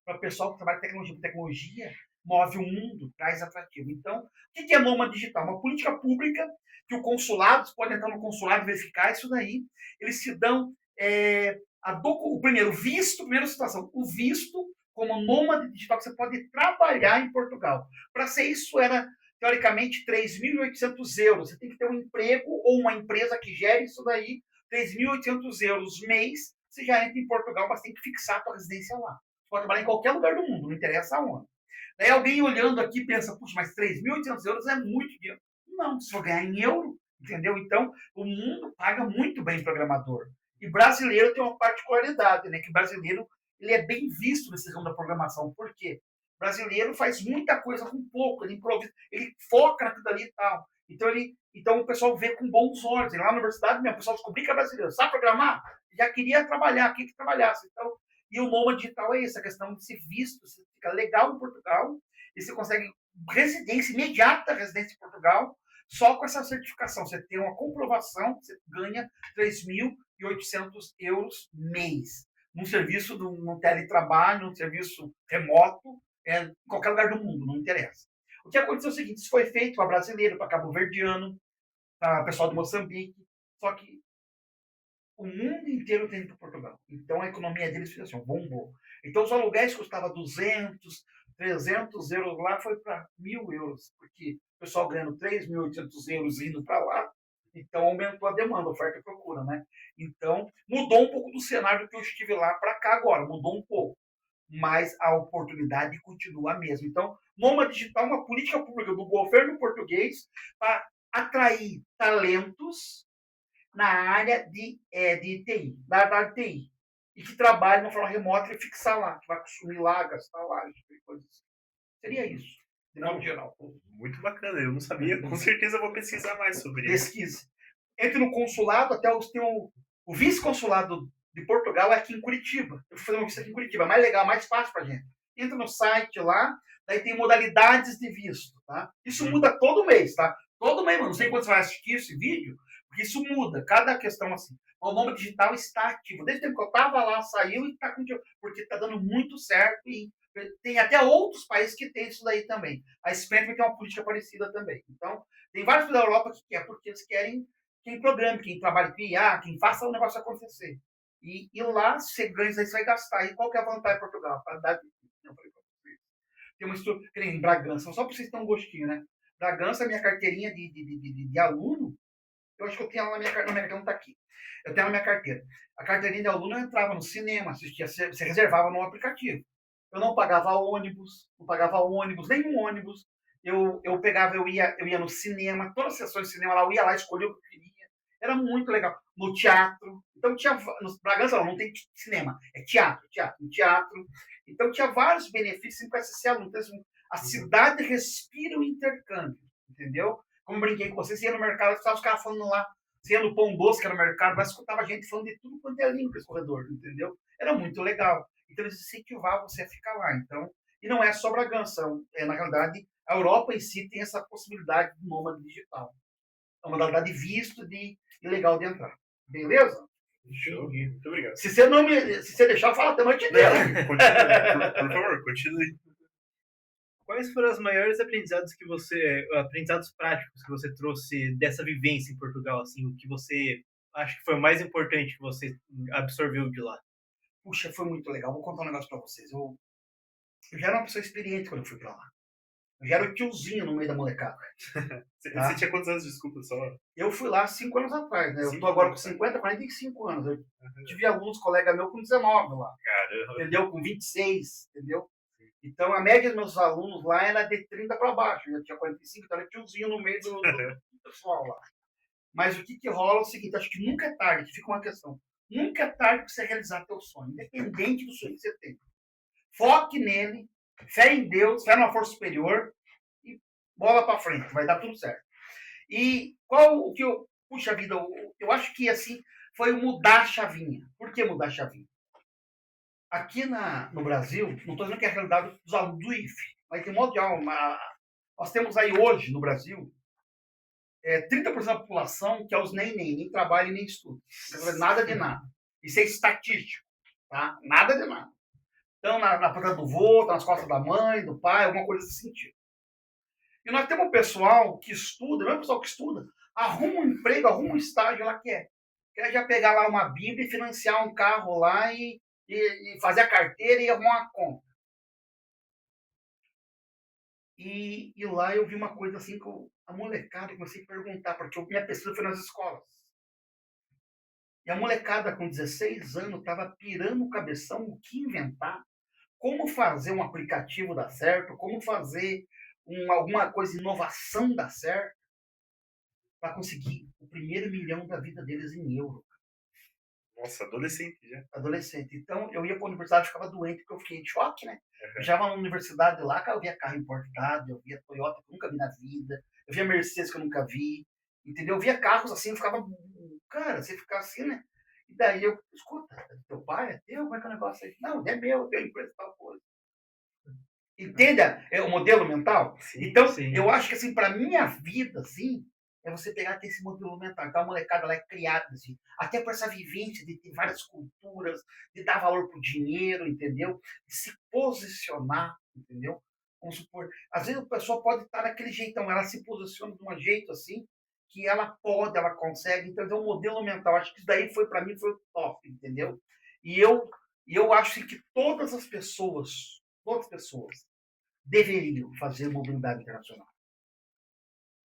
para o pessoal que trabalha em tecnologia. Tecnologia move o mundo, traz atrativo. Então, o que é nômade digital? Uma política pública que o consulado, você pode entrar no consulado e verificar isso daí, eles te dão o primeiro visto, primeira situação, o visto como nômade digital, que você pode trabalhar em Portugal. Para ser isso, era, teoricamente, 3.800 euros. Você tem que ter um emprego ou uma empresa que gere isso daí, 3.800 euros mês, você já entra em Portugal, mas tem que fixar a tua residência lá. Você pode trabalhar em qualquer lugar do mundo, não interessa aonde. Daí alguém olhando aqui pensa, puxa, mas 3.800 euros é muito dinheiro. Não, se for ganhar em euro, entendeu? Então, o mundo paga muito bem programador. E brasileiro tem uma particularidade, né? Que brasileiro ele é bem visto nesse ramo da programação. Por quê? O brasileiro faz muita coisa com pouco, ele improvisa, ele foca naquilo ali e tal. Então o pessoal vê com bons olhos. Lá na universidade, o pessoal descobriu que é brasileiro. Sabe programar? Já queria trabalhar, quem que trabalhasse. Então, e o nômade digital é isso, a questão de ser visto, você fica legal em Portugal, e você consegue residência imediata, residência em Portugal, só com essa certificação. Você tem uma comprovação, você ganha 3.800 euros mês. Num serviço, num teletrabalho, num serviço remoto, em qualquer lugar do mundo, não interessa. O que aconteceu é o seguinte, isso foi feito para brasileiro, para cabo-verdiano, para pessoal de Moçambique, só que o mundo inteiro tem ido para Portugal. Então a economia deles fez assim, bombou. Então os aluguéis custavam 200, 300 euros lá, foi para 1.000 euros, porque o pessoal ganhando 3.800 euros indo para lá, então aumentou a demanda, oferta e procura, né? Então mudou um pouco do cenário que eu estive lá para cá agora, mudou um pouco, mas a oportunidade continua a mesma. Então, nômade digital é uma política pública do governo português para atrair talentos na área de TI, da área de TI, e que trabalhe de uma forma remota e fixar lá, que vai consumir lá, gastar lá, coisas assim. Seria isso, de modo geral. Muito bacana, eu não sabia. Com certeza eu vou pesquisar mais sobre isso. Pesquise. Entre no consulado, até tem o vice-consulado de Portugal é aqui em Curitiba. Eu fui fazer uma visita aqui em Curitiba, mais legal, mais fácil pra gente. Entra no site lá, daí tem modalidades de visto, tá? Isso muda todo mês, tá? Todo mês, mano. Não sei quando você vai assistir esse vídeo, porque isso muda, cada questão assim. O nome digital está ativo. Desde o tempo que eu estava lá, saiu e está contigo, porque está dando muito certo e tem até outros países que tem isso daí também. A Spectrum tem uma política parecida também. Então, tem vários da Europa que quer, porque eles querem quem programe, quem trabalha com IA, quem faça o negócio acontecer. E lá, você ganha isso aí, você vai gastar. E qual que é a vantagem de Portugal? Para dar tem uma estrutura, que nem em Bragança, só para vocês terem um gostinho, né? Bragança, minha carteirinha de aluno, eu acho que eu tenho ela na minha carteira, não está aqui. Eu tenho na minha carteira. A carteirinha de aluno, eu entrava no cinema, assistia, você reservava no aplicativo. Eu não pagava ônibus, nenhum ônibus. Eu pegava, eu ia no cinema, todas as sessões de cinema lá, eu ia lá, escolhia o que eu queria. Era muito legal. No teatro. Então tinha, no Bragança não tem cinema, é teatro. Então tinha vários benefícios para esse aluno. Então, a cidade respira o intercâmbio, entendeu? Como brinquei com vocês, você ia no mercado, estava os caras falando lá, você ia no Pão Doce, que era no mercado, mas escutava gente falando de tudo quanto é língua esse corredor, entendeu? Era muito legal. Então eles incentivavam você a ficar lá. Então, e não é só Bragança, na realidade, a Europa em si tem essa possibilidade do nômade digital. É uma modalidade de visto e legal de entrar. Beleza? Show. Muito obrigado. Se você deixar, fala até a noite inteira. Por favor, continue. Quais foram os maiores aprendizados práticos que você trouxe dessa vivência em Portugal, assim, o que você acha que foi o mais importante que você absorveu de lá? Puxa, foi muito legal. Vou contar um negócio para vocês. Eu já era uma pessoa experiente quando eu fui para lá. Eu já era o tiozinho no meio da molecada. Você tinha quantos anos, desculpa, só? Eu fui lá 5 anos atrás, né? Eu tô agora com 50, 45 anos. Eu tive alguns colegas meus com 19 lá. Caramba. Entendeu? Com 26, entendeu? Então, a média dos meus alunos lá era de 30 para baixo. Eu tinha 45, então era tiozinho no meio do pessoal lá. Mas o que rola é o seguinte, acho que nunca é tarde, que fica uma questão. Nunca é tarde para você realizar teu sonho, independente do sonho que você tem. Foque nele, fé em Deus, fé numa força superior e bola para frente, vai dar tudo certo. E puxa vida, eu acho que assim, foi mudar a chavinha. Por que mudar a chavinha? aqui no Brasil, não estou dizendo que é a realidade dos alunos do IFE, mas em modo geral, nós temos aí hoje no Brasil 30% da população que é os nem trabalha e nem estuda. Nada de nada. Isso é estatístico, tá? Nada de nada. Então, na porta do vô, tá nas costas da mãe, do pai, alguma coisa desse sentido. E nós temos um pessoal que estuda, não é o pessoal que estuda, arruma um emprego, arruma um estágio lá quer. Quer já pegar lá uma Bíblia e financiar um carro lá e fazer a carteira e arrumar uma conta. E lá eu vi uma coisa assim que a molecada, comecei a perguntar, porque minha pesquisa foi nas escolas. E a molecada com 16 anos estava pirando o cabeção o que inventar, como fazer um aplicativo dar certo, como fazer alguma coisa, inovação dar certo, para conseguir o primeiro milhão da vida deles em euro. Nossa, adolescente já. Adolescente. Então, eu ia para a universidade e ficava doente, porque eu fiquei em choque, né? Eu já na universidade lá, cara, eu via carro importado, eu via Toyota que eu nunca vi na vida, eu via Mercedes que eu nunca vi, entendeu? Eu via carros assim, eu ficava, cara, você fica assim, né? E daí eu, escuta, é teu pai, é teu? Como é que é o negócio aí? Não, é meu, eu tenho empresa tal coisa. Entenda o modelo mental? Sim, então, sim. eu acho que assim, para minha vida, assim, é você pegar ter esse modelo mental. Então, a molecada ela é criada, assim, até por essa vivência de ter várias culturas, de dar valor pro dinheiro, entendeu? De se posicionar, entendeu? Vamos supor, às vezes a pessoa pode estar daquele jeitão, ela se posiciona de um jeito assim, que ela pode, ela consegue. Então, é um modelo mental. Acho que isso daí foi, para mim, foi o top, entendeu? E eu acho assim, que todas as pessoas deveriam fazer mobilidade internacional.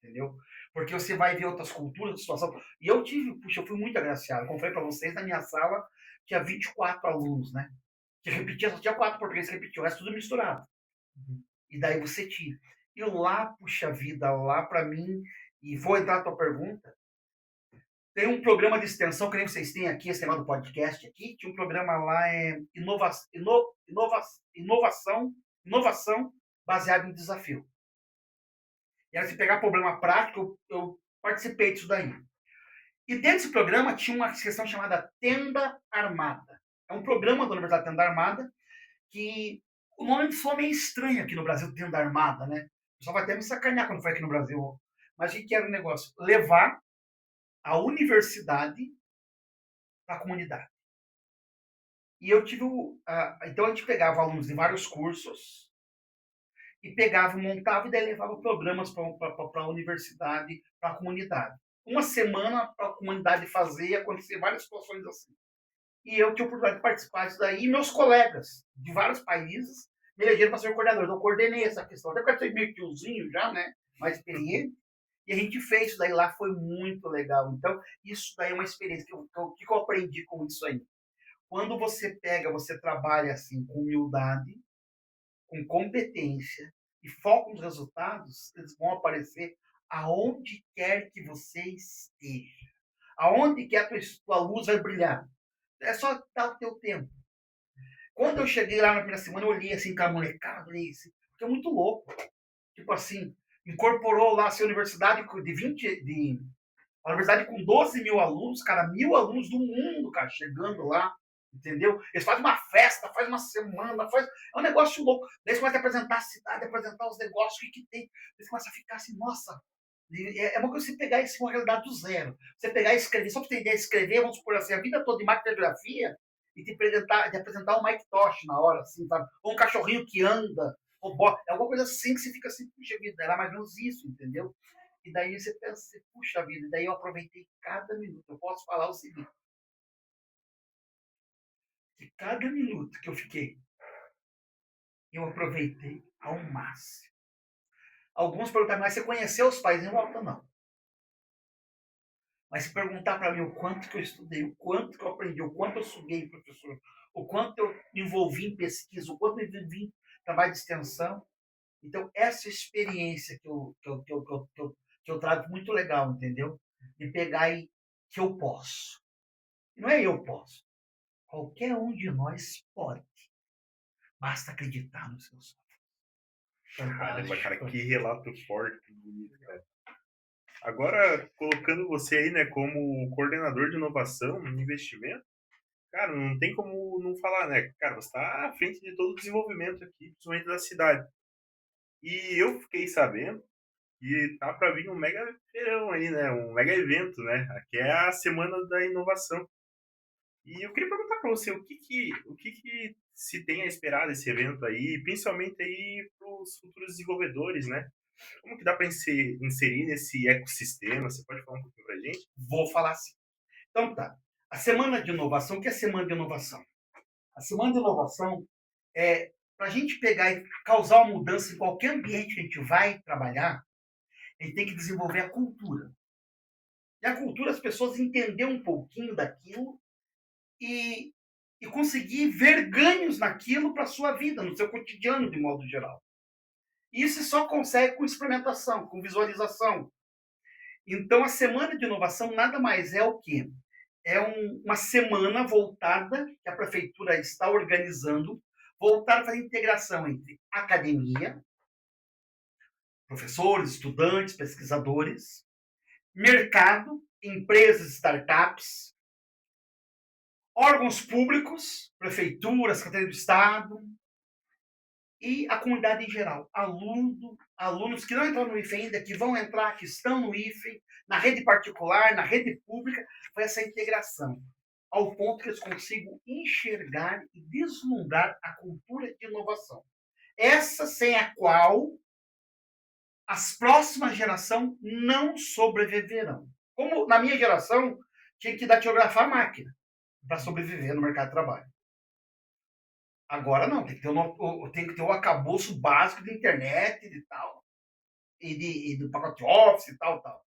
Entendeu? Porque você vai ver outras culturas, situação. E eu fui muito agraciado. Como falei para vocês, na minha sala tinha 24 alunos, né? Que repetia, só tinha 4 portugueses que repetiam, o resto tudo misturado. E daí você tira. E lá, puxa vida, lá para mim, e vou entrar na tua pergunta, tem um programa de extensão, que nem vocês têm aqui, esse negócio do podcast aqui, tinha um programa lá, inovação baseada em desafio. E aí, se pegar problema prático, eu participei disso daí. E dentro desse programa tinha uma questão chamada Tenda Armada. É um programa da Universidade Tenda Armada que o nome soa meio estranho aqui no Brasil, Tenda Armada, né? O pessoal vai até me sacanear quando foi aqui no Brasil. Mas o que era o negócio? Levar a universidade para a comunidade. E eu tive então a gente pegava alunos de vários cursos e pegava, montava e daí levava programas para a universidade, para a comunidade. Uma semana para a comunidade fazer e acontecer várias situações assim. E eu tive a oportunidade de participar disso daí, e meus colegas de vários países me elegeram para ser o coordenador. Então, eu coordenei essa questão, até porque eu sou meio tiozinho já, né? Mais experiente. E a gente fez isso daí lá, foi muito legal. Então, isso daí é uma experiência. O que eu aprendi com isso aí? Quando você você trabalha assim com humildade, com competência e foco nos resultados, eles vão aparecer aonde quer que você esteja. Aonde quer que a tua luz vai brilhar. É só dar o teu tempo. Quando eu cheguei lá na primeira semana, eu olhei assim com a molecada, olhei assim, porque é muito louco. Tipo assim, incorporou lá a universidade a universidade com 12 mil alunos, cara, 1.000 alunos do mundo, cara, chegando lá, entendeu? Eles fazem uma festa, fazem uma semana, é um negócio louco. Daí eles começam a apresentar a cidade, apresentar os negócios, o que tem. Eles começam a ficar assim, nossa, é uma coisa você pegar isso uma realidade do zero. Você pegar e escrever, só para ter ideia, escrever, vamos supor assim, a vida toda de maquilografia e de apresentar um Mike Tosh na hora, assim, sabe? Ou um cachorrinho que anda, é alguma coisa assim que você fica assim, puxa vida, era mais ou menos isso, entendeu? E daí você pensa, puxa vida, e daí eu aproveitei cada minuto. Eu posso falar o seguinte, que cada minuto que eu fiquei, eu aproveitei ao máximo. Alguns perguntaram, mas você conheceu os pais em volta? Não. Mas se perguntar para mim o quanto que eu estudei, o quanto que eu aprendi, o quanto eu suguei, professor, o quanto eu me envolvi em pesquisa, o quanto eu me envolvi em trabalho de extensão. Então, essa experiência que eu trago muito legal, entendeu? De pegar e que eu posso. E não é eu posso. Qualquer um de nós pode. Basta acreditar nos seus sonhos. Caramba, cara, que relato forte, bonito, cara. Agora, colocando você aí, né, como coordenador de inovação e investimento, cara, não tem como não falar, né? Cara, você está à frente de todo o desenvolvimento aqui, principalmente da cidade. E eu fiquei sabendo que tá para vir um mega feirão aí, né? Um mega evento, né? Aqui é a Semana da Inovação. E eu queria perguntar para você o que se tem a esperar desse evento aí, principalmente aí para os futuros desenvolvedores, né? Como que dá para inserir nesse ecossistema? Você pode falar um pouquinho para a gente? Vou falar assim. Então tá. A Semana de Inovação, o que é a Semana de Inovação? A Semana de Inovação é para a gente pegar e causar uma mudança em qualquer ambiente que a gente vai trabalhar, a gente tem que desenvolver a cultura. E a cultura, as pessoas entenderem um pouquinho daquilo e, e conseguir ver ganhos naquilo para a sua vida, no seu cotidiano, de modo geral. E isso só consegue com experimentação, com visualização. Então, a Semana de Inovação nada mais é o quê? É uma semana voltada, que a prefeitura está organizando, voltada para a integração entre academia, professores, estudantes, pesquisadores, mercado, empresas, startups, órgãos públicos, prefeituras, Secretaria do Estado, e a comunidade em geral. Alunos que não entraram no IFE ainda, que vão entrar, que estão no IFE, na rede particular, na rede pública, foi essa integração, ao ponto que eles consigam enxergar e deslumbrar a cultura de inovação. Essa sem a qual as próximas gerações não sobreviverão. Como na minha geração, tinha que datilografar a máquina para sobreviver no mercado de trabalho. Agora não, tem que ter o arcabouço básico de internet e tal, e do pacote Office e tal.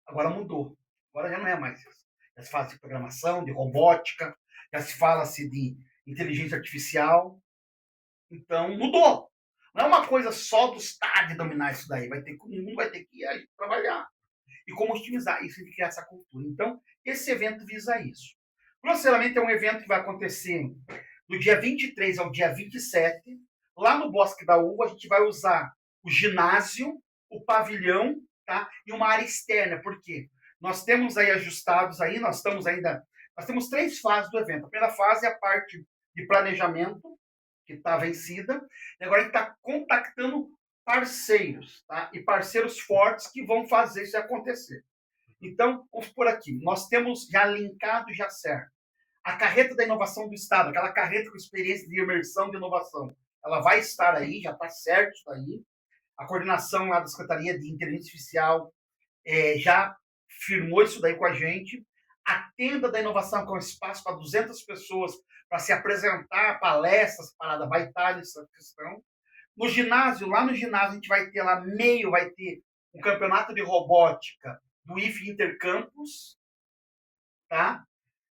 Agora mudou. Agora já não é mais isso. Já se fala de programação, de robótica, já se fala-se de inteligência artificial. Então, mudou. Não é uma coisa só do Estado dominar isso daí. O mundo vai ter que ir trabalhar. E como otimizar isso e criar essa cultura. Então, esse evento visa isso. Grosseiramente, é um evento que vai acontecer do dia 23 ao dia 27. Lá no Bosque da Uva, a gente vai usar o ginásio, o pavilhão, tá? E uma área externa. Por quê? Nós temos aí ajustados aí, nós temos 3 fases do evento. A primeira fase é a parte de planejamento, que está vencida, e agora a gente está contactando parceiros, tá? E parceiros fortes que vão fazer isso acontecer. Então, vamos por aqui. Nós temos já linkado, já certo. A carreta da inovação do Estado, aquela carreta com experiência de imersão de inovação, ela vai estar aí, já está certo isso aí. A coordenação lá da Secretaria de Inteligência Artificial já firmou isso daí com a gente. A tenda da inovação, que é um espaço para 200 pessoas para se apresentar, palestras, parada, vai estar nessa questão. No ginásio, lá no ginásio, a gente vai ter lá vai ter um campeonato de robótica do IFE Intercampus, tá?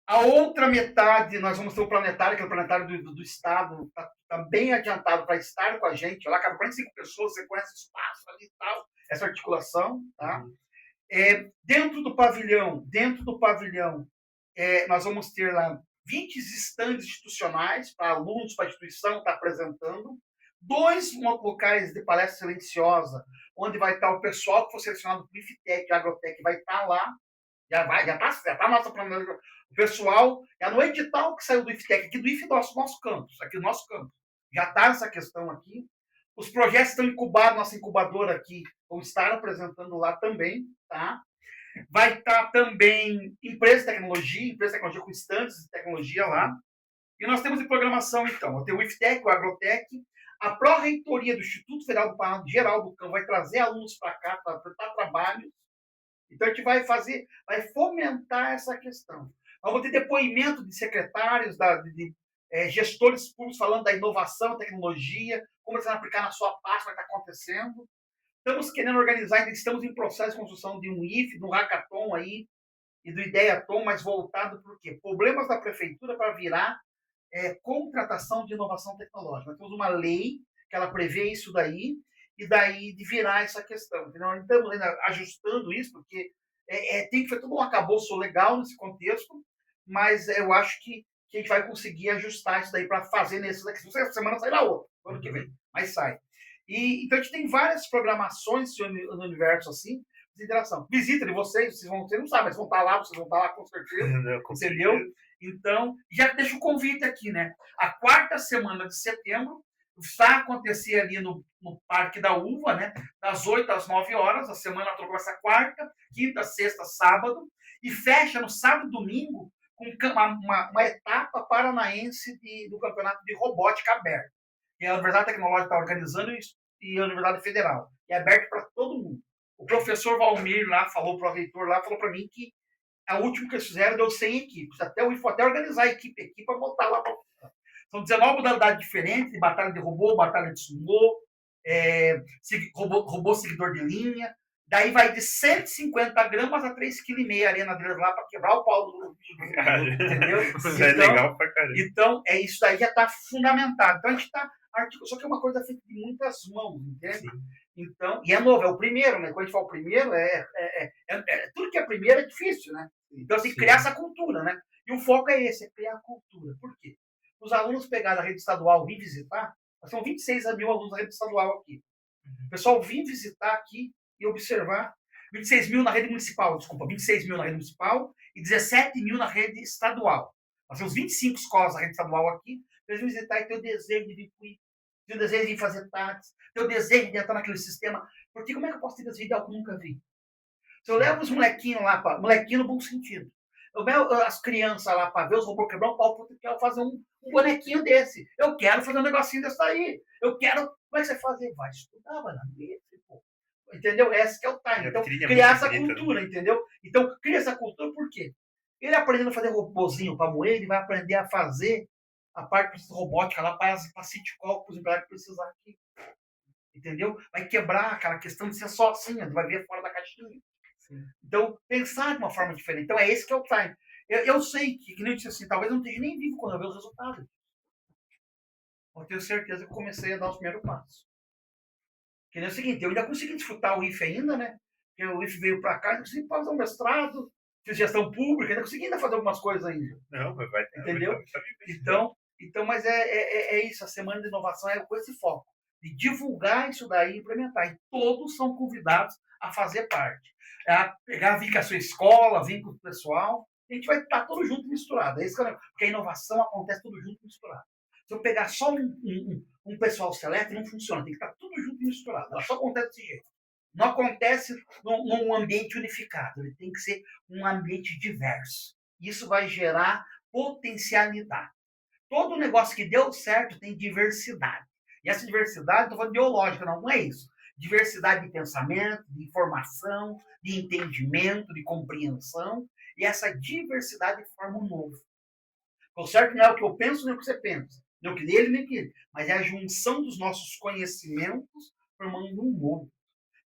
A outra metade, nós vamos ter o planetário, que é o planetário do Estado, está bem adiantado para estar com a gente. Lá cabe 45 pessoas, você conhece o espaço ali e tal, essa articulação, tá? Dentro do pavilhão, nós vamos ter lá 20 estandes institucionais para alunos, para a instituição estar apresentando, 2 locais de palestra silenciosa, onde vai estar o pessoal que for selecionado para o IFTEC, Agrotec, vai estar lá, já está nossa planejamento. O pessoal, no edital que saiu do IFTEC, aqui do IF nosso campus, aqui do nosso campus, já está essa questão aqui. Os projetos estão incubados, nossa incubadora aqui, vão estar apresentando lá também, tá? Vai estar também empresa de tecnologia com estandes de tecnologia lá. E nós temos em programação, então, tem o IFTEC, o Agrotec, a Pró-Reitoria do Instituto Federal do Paraná, geral do Campo, vai trazer alunos para cá para apresentar trabalhos. Então, a gente vai fomentar essa questão. Nós vamos ter depoimento de secretários, gestores públicos falando da inovação, tecnologia, como eles vão aplicar na sua pasta, vai estar acontecendo. Estamos querendo organizar, estamos em processo de construção de um IFE, de um hackathon aí, e do Ideiathon, mas voltado por quê? Problemas da prefeitura para virar contratação de inovação tecnológica. Nós temos uma lei que ela prevê isso daí, e daí de virar essa questão. Então, estamos ainda ajustando isso, porque tem que ter todo um arcabouço legal nesse contexto, mas eu acho que a gente vai conseguir ajustar isso daí para fazer nesses daqui. Essa semana sai na outra, ano que vem, mas sai. Então, a gente tem várias programações no universo assim, de interação. Visita de vocês não sabem, mas vocês vão estar lá com certeza, entendeu? Então, já deixa o convite aqui, né? A quarta semana de setembro vai acontecer ali no Parque da Uva, né? Das 8 às 9 horas, a semana toda começa quarta, quinta, sexta, sábado, e fecha no sábado e domingo com uma etapa paranaense do campeonato de robótica aberta. E a Universidade Tecnológica está organizando isso, e a Universidade Federal. E é aberto para todo mundo. O professor Valmir lá falou para o reitor lá, falou para mim que a última que eles fizeram deu 100 equipes. Até o IFO até organizar a equipe para botar lá para. São 19 modalidades diferentes, de batalha de robô, batalha de sumô, robô seguidor de linha. Daí vai de 150 gramas a 3,5 kg a arena deles lá para quebrar o pau do entendeu? Isso é legal pra caramba. Então, isso daí já está fundamentado. Então, a gente está só que é uma coisa feita de muitas mãos, entende? Sim. Então, e é novo, é o primeiro, né? Quando a gente fala o primeiro, tudo que é primeiro é difícil, né? Então, tem que criar essa cultura, né? E o foco é esse, é criar a cultura. Por quê? Os alunos pegaram a rede estadual, vêm visitar, são 26 mil alunos da rede estadual aqui. O pessoal vem visitar aqui e observar. 26 mil na rede municipal, desculpa, 26 mil na rede municipal e 17 mil na rede estadual. Nós temos 25 escolas na rede estadual aqui, eles visitar e ter o desejo de vir cuidar, ter o desejo de fazer táxi, ter o desejo de entrar naquele sistema. Porque como é que eu posso ter desejo de algo que eu nunca vi? Se eu levo os molequinhos lá, molequinho no bom sentido, eu levo as crianças lá para ver os robôs quebrar um pau, porque eu quero fazer um bonequinho desse. Eu quero fazer um negocinho desse aí. Eu quero. Como é que você faz? Vai estudar, vai na mesa, pô. Entendeu? Esse que é o time. Então, criar essa cultura, entendeu? Então, cria essa cultura por quê? Ele aprendendo a fazer robôzinho para moer, ele vai aprender a fazer a parte robótica lá para sitcom, para os empregados precisar aqui. Entendeu? Vai quebrar aquela questão de ser só assim, vai ver fora da caixinha. Sim. Então, pensar de uma forma diferente. Então, é esse que é o time. Eu sei que nem eu disse assim, talvez eu não esteja nem vivo quando eu ver os resultados. Eu tenho certeza que eu comecei a dar os primeiros passos. Que nem é o seguinte, eu ainda consegui desfrutar o IFE ainda, né? Porque o IFE veio para cá, eu consegui fazer um mestrado, fiz gestão pública, ainda consegui fazer algumas coisas ainda. Não, mas vai ter. Entendeu? Então, mas é isso, a Semana de Inovação é com esse foco, de divulgar isso daí e implementar. E todos são convidados a fazer parte. Vir com a sua escola, vir com o pessoal, a gente vai estar todo junto misturado. É isso porque a inovação acontece tudo junto misturado. Se eu pegar só um pessoal seleto, não funciona. Tem que estar tudo junto e misturado. Ela só acontece desse jeito. Não acontece num ambiente unificado. Ele tem que ser um ambiente diverso. Isso vai gerar potencialidade. Todo negócio que deu certo tem diversidade. E essa diversidade, estou falando ideológica, não é isso. Diversidade de pensamento, de informação, de entendimento, de compreensão. E essa diversidade forma um novo. O certo não é o que eu penso, nem o que você pensa. Nem o que dele, nem o que ele. Mas é a junção dos nossos conhecimentos formando um novo.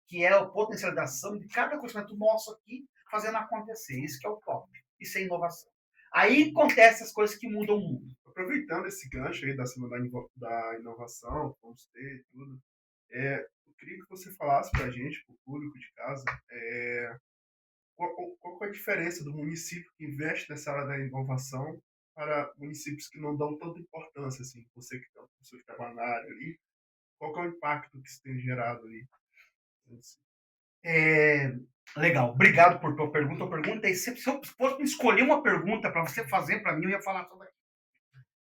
Que é a potencialização de cada conhecimento nosso aqui fazendo acontecer. Isso que é o top. Isso é inovação. Aí acontecem as coisas que mudam o mundo. Aproveitando esse gancho aí da Semana da Inovação, vamos ter e tudo, eu queria que você falasse para a gente, para o público de casa, qual é a diferença do município que investe nessa área da inovação para municípios que não dão tanta importância, assim, você que está trabalhando na área ali, qual é o impacto que isso tem gerado ali? Legal, obrigado por tua pergunta. A pergunta é, se eu fosse escolher uma pergunta para você fazer para mim, eu ia falar sobre aqui.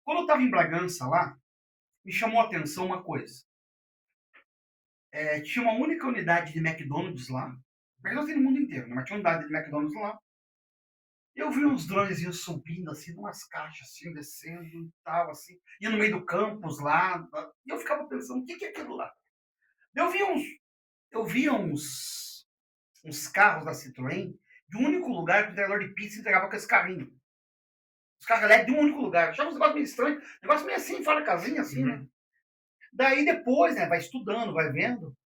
Quando eu estava em Bragança lá, me chamou a atenção uma coisa. Tinha uma única unidade de McDonald's lá. McDonald's tem no mundo inteiro, né? Mas tinha uma unidade de McDonald's lá. Eu vi uns dronezinhos subindo, assim, numas caixas, assim, descendo e tal, assim. Ia no meio do campus lá. E eu ficava pensando, o que é aquilo lá? Eu vi uns carros da Citroën de um único lugar que o entregador de pizza entregava com esse carrinho. Os carros elétricos de um único lugar. Achava um negócio meio estranho. Negócio meio assim, fora casinha, assim, né? Daí depois, né, vai estudando, vai vendo.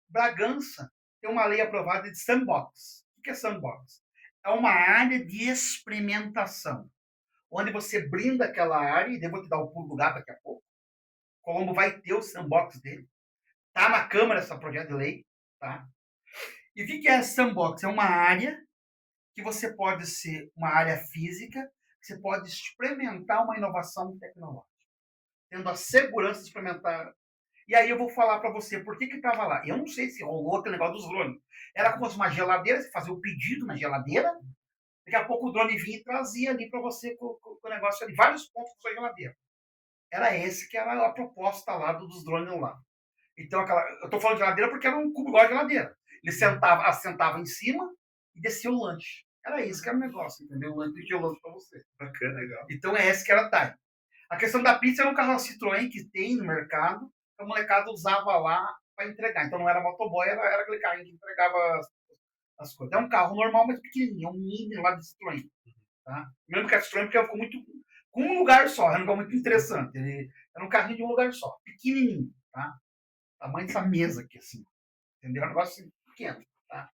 Bragança tem uma lei aprovada de sandbox. O que é sandbox? É uma área de experimentação, onde você brinda aquela área, e eu vou te dar o pulo do gato daqui a pouco. O Colombo vai ter o sandbox dele. Está na Câmara esse projeto de lei. Tá? E o que é sandbox? É uma área que você pode ser uma área física, que você pode experimentar uma inovação tecnológica, tendo a segurança de experimentar. E aí eu vou falar para você por que estava lá. Eu não sei se rolou aquele negócio dos drones. Era como se fosse uma geladeira, você fazia o pedido na geladeira, Daqui a pouco o drone vinha e trazia ali para você com o negócio ali, vários pontos da sua geladeira. Era esse que era a proposta lá dos drones lá. Então, eu estou falando de geladeira porque era um cubo igual a geladeira. Ele assentava em cima e descia o lanche. Era isso que era o negócio, entendeu? O lanche tinha o lanche para você. Bacana, legal. Então, é esse que era a Time. A questão da pizza era um carro Citroën que tem no mercado, que a molecada usava lá para entregar. Então, não era motoboy, era aquele carro que entregava as coisas. É um carro normal, mas pequenininho, é um mini lá de Citroën. Tá? Mesmo que a Citroën, porque ficou muito com um lugar só, era um lugar muito interessante. Ele era um carrinho de um lugar só, pequenininho, tá? Tamanho dessa mesa aqui, assim. Entendeu? É um negócio assim, pequeno, tá?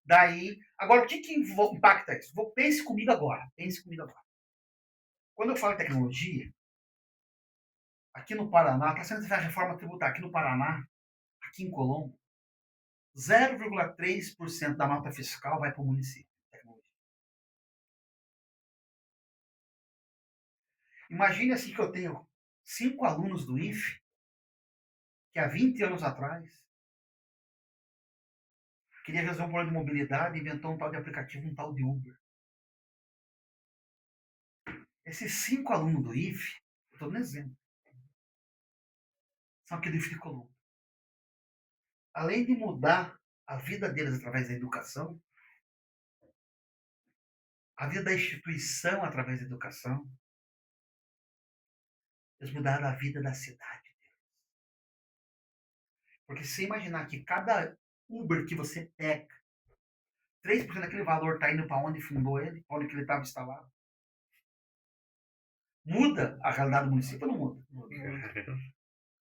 Daí, agora, o que impacta isso? Pense comigo agora. Pense comigo agora. Quando eu falo em tecnologia, aqui no Paraná, está sendo feita a reforma tributária. Aqui no Paraná, aqui em Colombo, 0,3% da nota fiscal vai para o município. Imagine assim que eu tenho 5 alunos do IFE, que há 20 anos atrás queria resolver um problema de mobilidade e inventou um tal de aplicativo, um tal de Uber. Esses 5 alunos do IFE, eu estou dando exemplo, são aqui do IFE de Colombo. Além de mudar a vida deles através da educação, a vida da instituição através da educação, eles mudaram a vida da cidade. Porque se você imaginar que cada Uber que você pega, 3% daquele valor está indo para onde fundou ele, para onde que ele estava instalado. Muda a realidade do município ou não muda?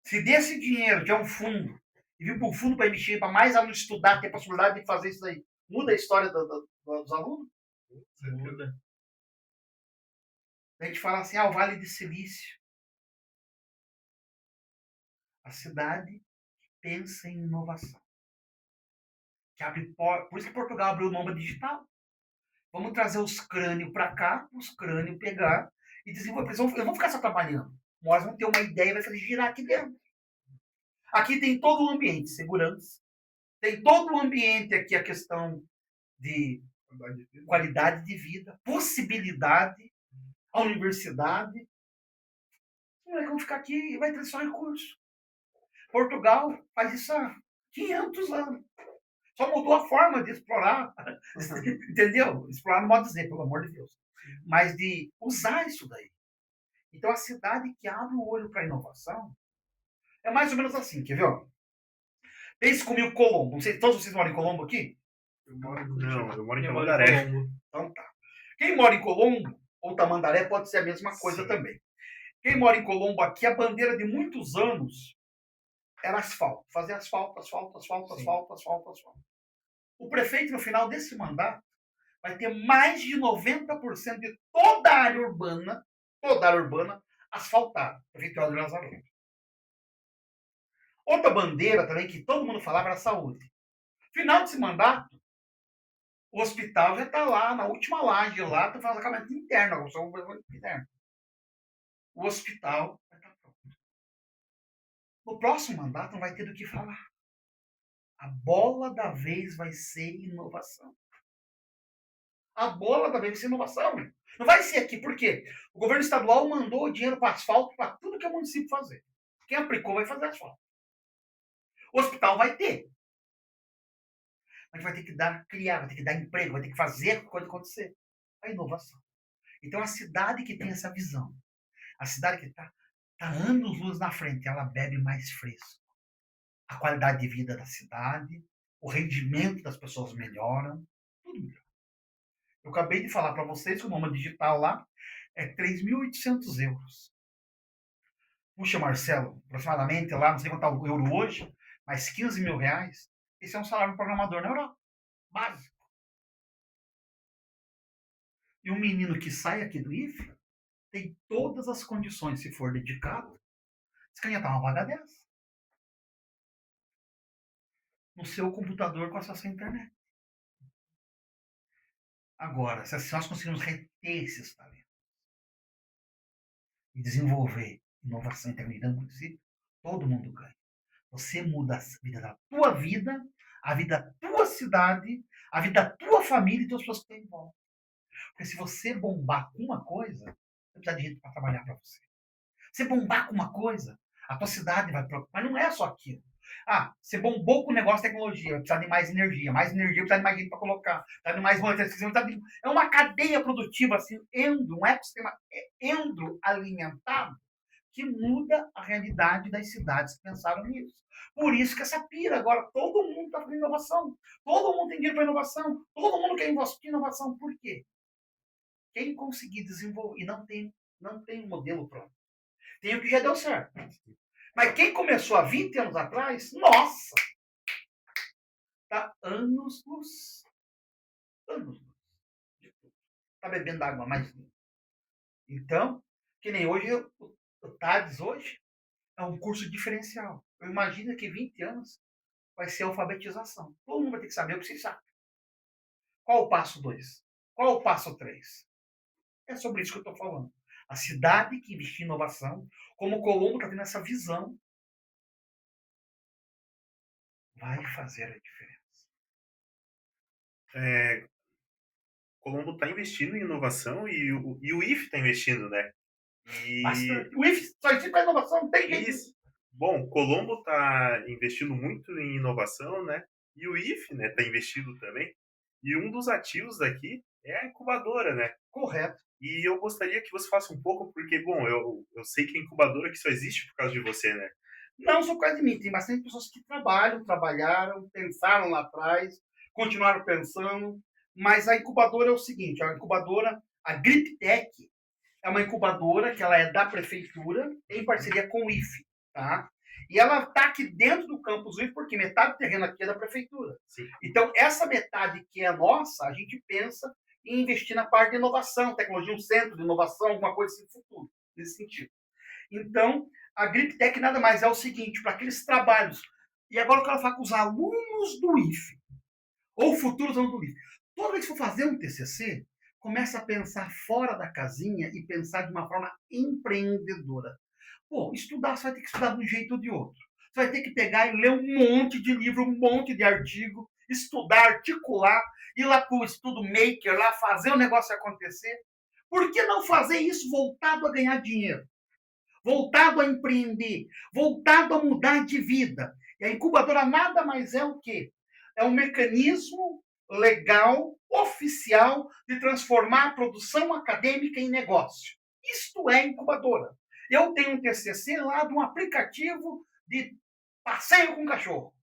Se desse dinheiro, que é um fundo, e vir para o fundo para mexer, para mais alunos estudar, ter a possibilidade de fazer isso aí, muda a história dos alunos? Muda. A gente fala assim, o Vale de Silício. A cidade que pensa em inovação. Que abre por isso que Portugal abriu mão digital. Vamos trazer os crânios para cá, os crânios pegar e desenvolver. Eles vão ficar só trabalhando. Nós vamos ter uma ideia e vai fazer girar aqui dentro. Aqui tem todo o ambiente, segurança. Tem todo o ambiente aqui, a questão de qualidade de vida, possibilidade, a universidade. Os moleques vão ficar aqui e vai ter só recurso. Portugal faz isso há 500 anos. Só mudou a forma de explorar. Entendeu? Explorar não pode dizer, pelo amor de Deus. Mas de usar isso daí. Então, a cidade que abre o olho para a inovação é mais ou menos assim, quer ver? Pense comigo Colombo. Não sei, todos vocês moram em Colombo aqui? Eu moro em Eu moro Tamandaré. Colombo. Então tá. Quem mora em Colombo ou Tamandaré pode ser a mesma coisa Sim. também. Quem mora em Colombo aqui, a bandeira de muitos anos era asfalto. Fazer asfalto. O prefeito, no final desse mandato, vai ter mais de 90% de toda a área urbana asfaltada. Prefeito Aldo Lazarone. Outra bandeira também que todo mundo falava era a saúde. Final desse mandato, o hospital já está lá, na última laje lá, está fazendo acabamento interno, interno. O hospital vai estar pronto. No próximo mandato não vai ter do que falar. A bola da vez vai ser inovação. A bola da vez vai ser inovação. Não vai ser aqui, por quê? O governo estadual mandou dinheiro para asfalto para tudo que é município fazer. Quem aplicou vai fazer asfalto. O hospital vai ter. Mas vai ter que criar, vai ter que dar emprego, vai ter que fazer a coisa acontecer. A inovação. Então, a cidade que tem essa visão, a cidade que está anos-luz na frente, ela bebe mais fresco. A qualidade de vida da cidade, o rendimento das pessoas melhora, tudo melhora. Eu acabei de falar para vocês que o nome digital lá é 3.800 euros. Puxa, Marcelo, aproximadamente lá, não sei quanto está o euro hoje, mas 15 mil reais, esse é um salário do programador na Europa. Básico. E um menino que sai aqui do IFE tem todas as condições, se for dedicado, de candidatar uma vaga dessa. No seu computador com acesso à internet. Agora, se nós conseguirmos reter esses talentos e desenvolver inovação e tecnologia no município, todo mundo ganha. Você muda a vida da tua vida, a vida da tua cidade, a vida da tua família e das pessoas que estão em volta. Porque se você bombar com uma coisa, você precisa de gente para trabalhar para você. Se bombar com uma coisa, a tua cidade vai preocupar. Mas não é só aquilo. Ah, você bombou com o negócio de tecnologia, vai precisar de mais energia. Mais energia, precisa de mais gente para colocar. Precisa de mais monetização. É uma cadeia produtiva, assim, um ecossistema endoalimentado que muda a realidade das cidades que pensaram nisso. Por isso que essa pira agora, todo mundo está fazendo inovação. Todo mundo tem dinheiro para inovação. Todo mundo quer investir em inovação. Por quê? Quem conseguir desenvolver, e não tem um modelo pronto. Tem o que já deu certo. Mas quem começou há 20 anos atrás, nossa! Tá anos-luz. Anos-luz. Tá bebendo água mais limpa. Então, que nem hoje, o TADS hoje é um curso diferencial. Eu imagino que 20 anos vai ser alfabetização. Todo mundo vai ter que saber o que você sabe. Qual o passo 2? Qual o passo 3? É sobre isso que eu estou falando. A cidade que investir em inovação, como o Colombo está tendo essa visão, vai fazer a diferença. Colombo está investindo em inovação e o IF está investindo, né? Bastante. O IF só existe para inovação, não tem jeito. Isso. Bom, Colombo está investindo muito em inovação, né? E o IF, né, está investindo também. E um dos ativos daqui é a incubadora, né? Correto. E eu gostaria que você faça um pouco, porque, bom, eu sei que a incubadora que só existe por causa de você, né? Não só por causa de mim, tem bastante pessoas que trabalharam, pensaram lá atrás, continuaram pensando, mas a incubadora é o seguinte, a incubadora, a GripTech, é uma incubadora que ela é da prefeitura, em parceria com o IFE, tá? E ela está aqui dentro do campus IFE, porque metade do terreno aqui é da prefeitura. Sim. Então, essa metade que é nossa, a gente pensa em investir na parte de inovação, tecnologia, um centro de inovação, alguma coisa assim no futuro, nesse sentido. Então, a GripTech nada mais é o seguinte, para aqueles trabalhos, e agora eu quero falar com os alunos do IFE, ou futuros alunos do IFE. Toda vez que for fazer um TCC, começa a pensar fora da casinha e pensar de uma forma empreendedora. Pô, estudar, você vai ter que estudar de um jeito ou de outro. Você vai ter que pegar e ler um monte de livro, um monte de artigo, estudar, articular, ir lá para o estudo maker, lá fazer o negócio acontecer. Por que não fazer isso voltado a ganhar dinheiro? Voltado a empreender, voltado a mudar de vida. E a incubadora nada mais é o quê? É um mecanismo legal, oficial, de transformar a produção acadêmica em negócio. Isto é incubadora. Eu tenho um TCC lá de um aplicativo de passeio com cachorro.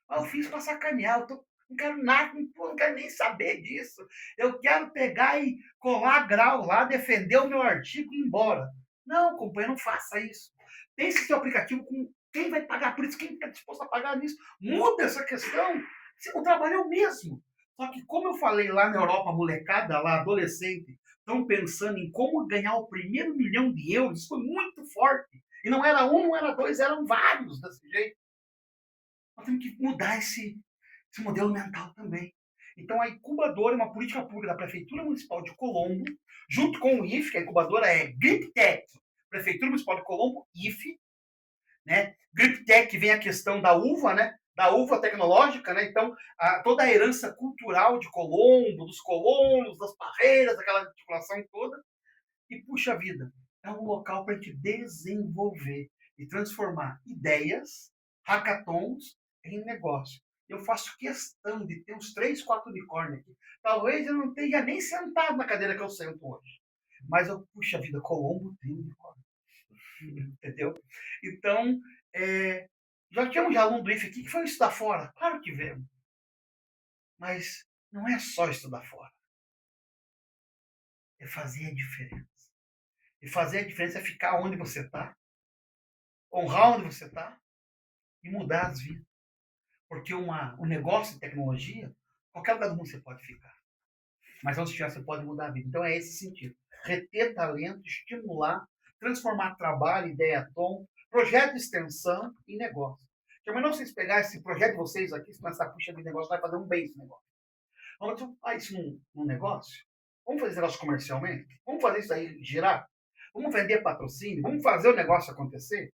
Eu fiz para sacanear, não quero nada, não quero nem saber disso. Eu quero pegar e colar grau lá, defender o meu artigo e ir embora. Não, companheiro, não faça isso. Pense seu aplicativo com quem vai pagar por isso, quem está disposto a pagar nisso. Muda essa questão. O trabalho é o mesmo. Só que, como eu falei lá na Europa, molecada, lá, adolescente, estão pensando em como ganhar o primeiro 1 milhão de euros. Isso foi muito forte. E não era um, não era dois, eram vários desse jeito. Nós temos que mudar esse modelo mental também. Então, a incubadora é uma política pública da Prefeitura Municipal de Colombo, junto com o IFE, que a incubadora é GripTech, Prefeitura Municipal de Colombo, IFE. Né? GripTech vem a questão da uva, né? Da uva tecnológica, né? Então, toda a herança cultural de Colombo, dos colonos, das barreiras, aquela articulação toda. E, puxa vida, é um local para a gente desenvolver e transformar ideias, hackathons, em negócio. Eu faço questão de ter uns 3, 4 unicórnios aqui. Talvez eu não tenha nem sentado na cadeira que eu sento hoje. Mas, puxa vida, Colombo tem unicórnio. Entendeu? Então, já tínhamos aluno do IFE aqui que foi estudar fora. Claro que vemos. Mas não é só estudar fora. É fazer a diferença. E fazer a diferença é ficar onde você está, honrar onde você está e mudar as vidas. Porque um negócio de tecnologia, qualquer lugar do mundo você pode ficar. Mas onde estiver, você pode mudar a vida. Então é esse sentido. Reter talento, estimular, transformar trabalho, ideia, tom, projeto de extensão em negócio. Que é melhor vocês pegar esse projeto de vocês aqui, se começar a puxa de negócio, vai fazer um bem esse negócio. Vamos fazer isso num negócio? Vamos fazer esse negócio comercialmente? Vamos fazer isso aí girar? Vamos vender patrocínio? Vamos fazer o negócio acontecer?